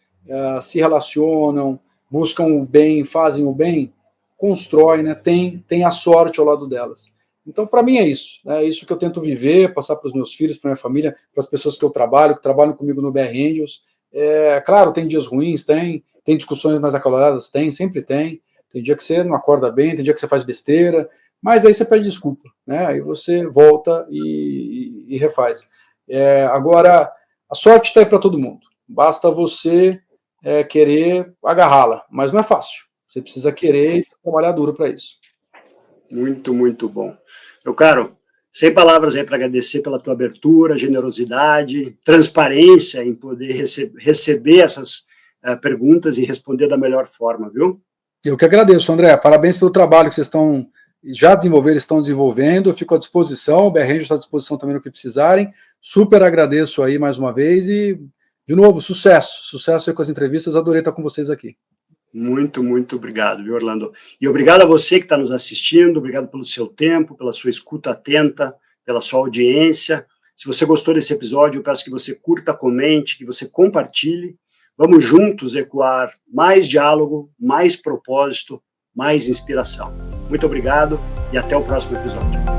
se relacionam, buscam o bem, fazem o bem, constroem, né? Tem a sorte ao lado delas. Então, para mim é isso. É isso que eu tento viver, passar para os meus filhos, para minha família, para as pessoas que eu trabalho, que trabalham comigo no BR Angels. Claro, tem dias ruins, tem discussões mais acaloradas, sempre tem. Tem dia que você não acorda bem, tem dia que você faz besteira, mas aí você pede desculpa, né? Aí você volta e refaz. Agora, a sorte está aí para todo mundo. Basta você querer agarrá-la, mas não é fácil. Você precisa querer e trabalhar duro para isso. Muito, muito bom. Meu caro, Sem palavras aí para agradecer pela tua abertura, generosidade, transparência em poder receber essas perguntas e responder da melhor forma, viu? Eu que agradeço, André. Parabéns pelo trabalho que vocês estão desenvolvendo. Eu fico à disposição, o BR está à disposição também no que precisarem. Super agradeço aí mais uma vez e, de novo, sucesso aí com as entrevistas. Adorei estar com vocês aqui. Muito, muito obrigado, viu, Orlando? E obrigado a você que está nos assistindo, obrigado pelo seu tempo, pela sua escuta atenta, pela sua audiência. Se você gostou desse episódio, eu peço que você curta, comente, que você compartilhe. Vamos juntos ecoar mais diálogo, mais propósito, mais inspiração. Muito obrigado e até o próximo episódio.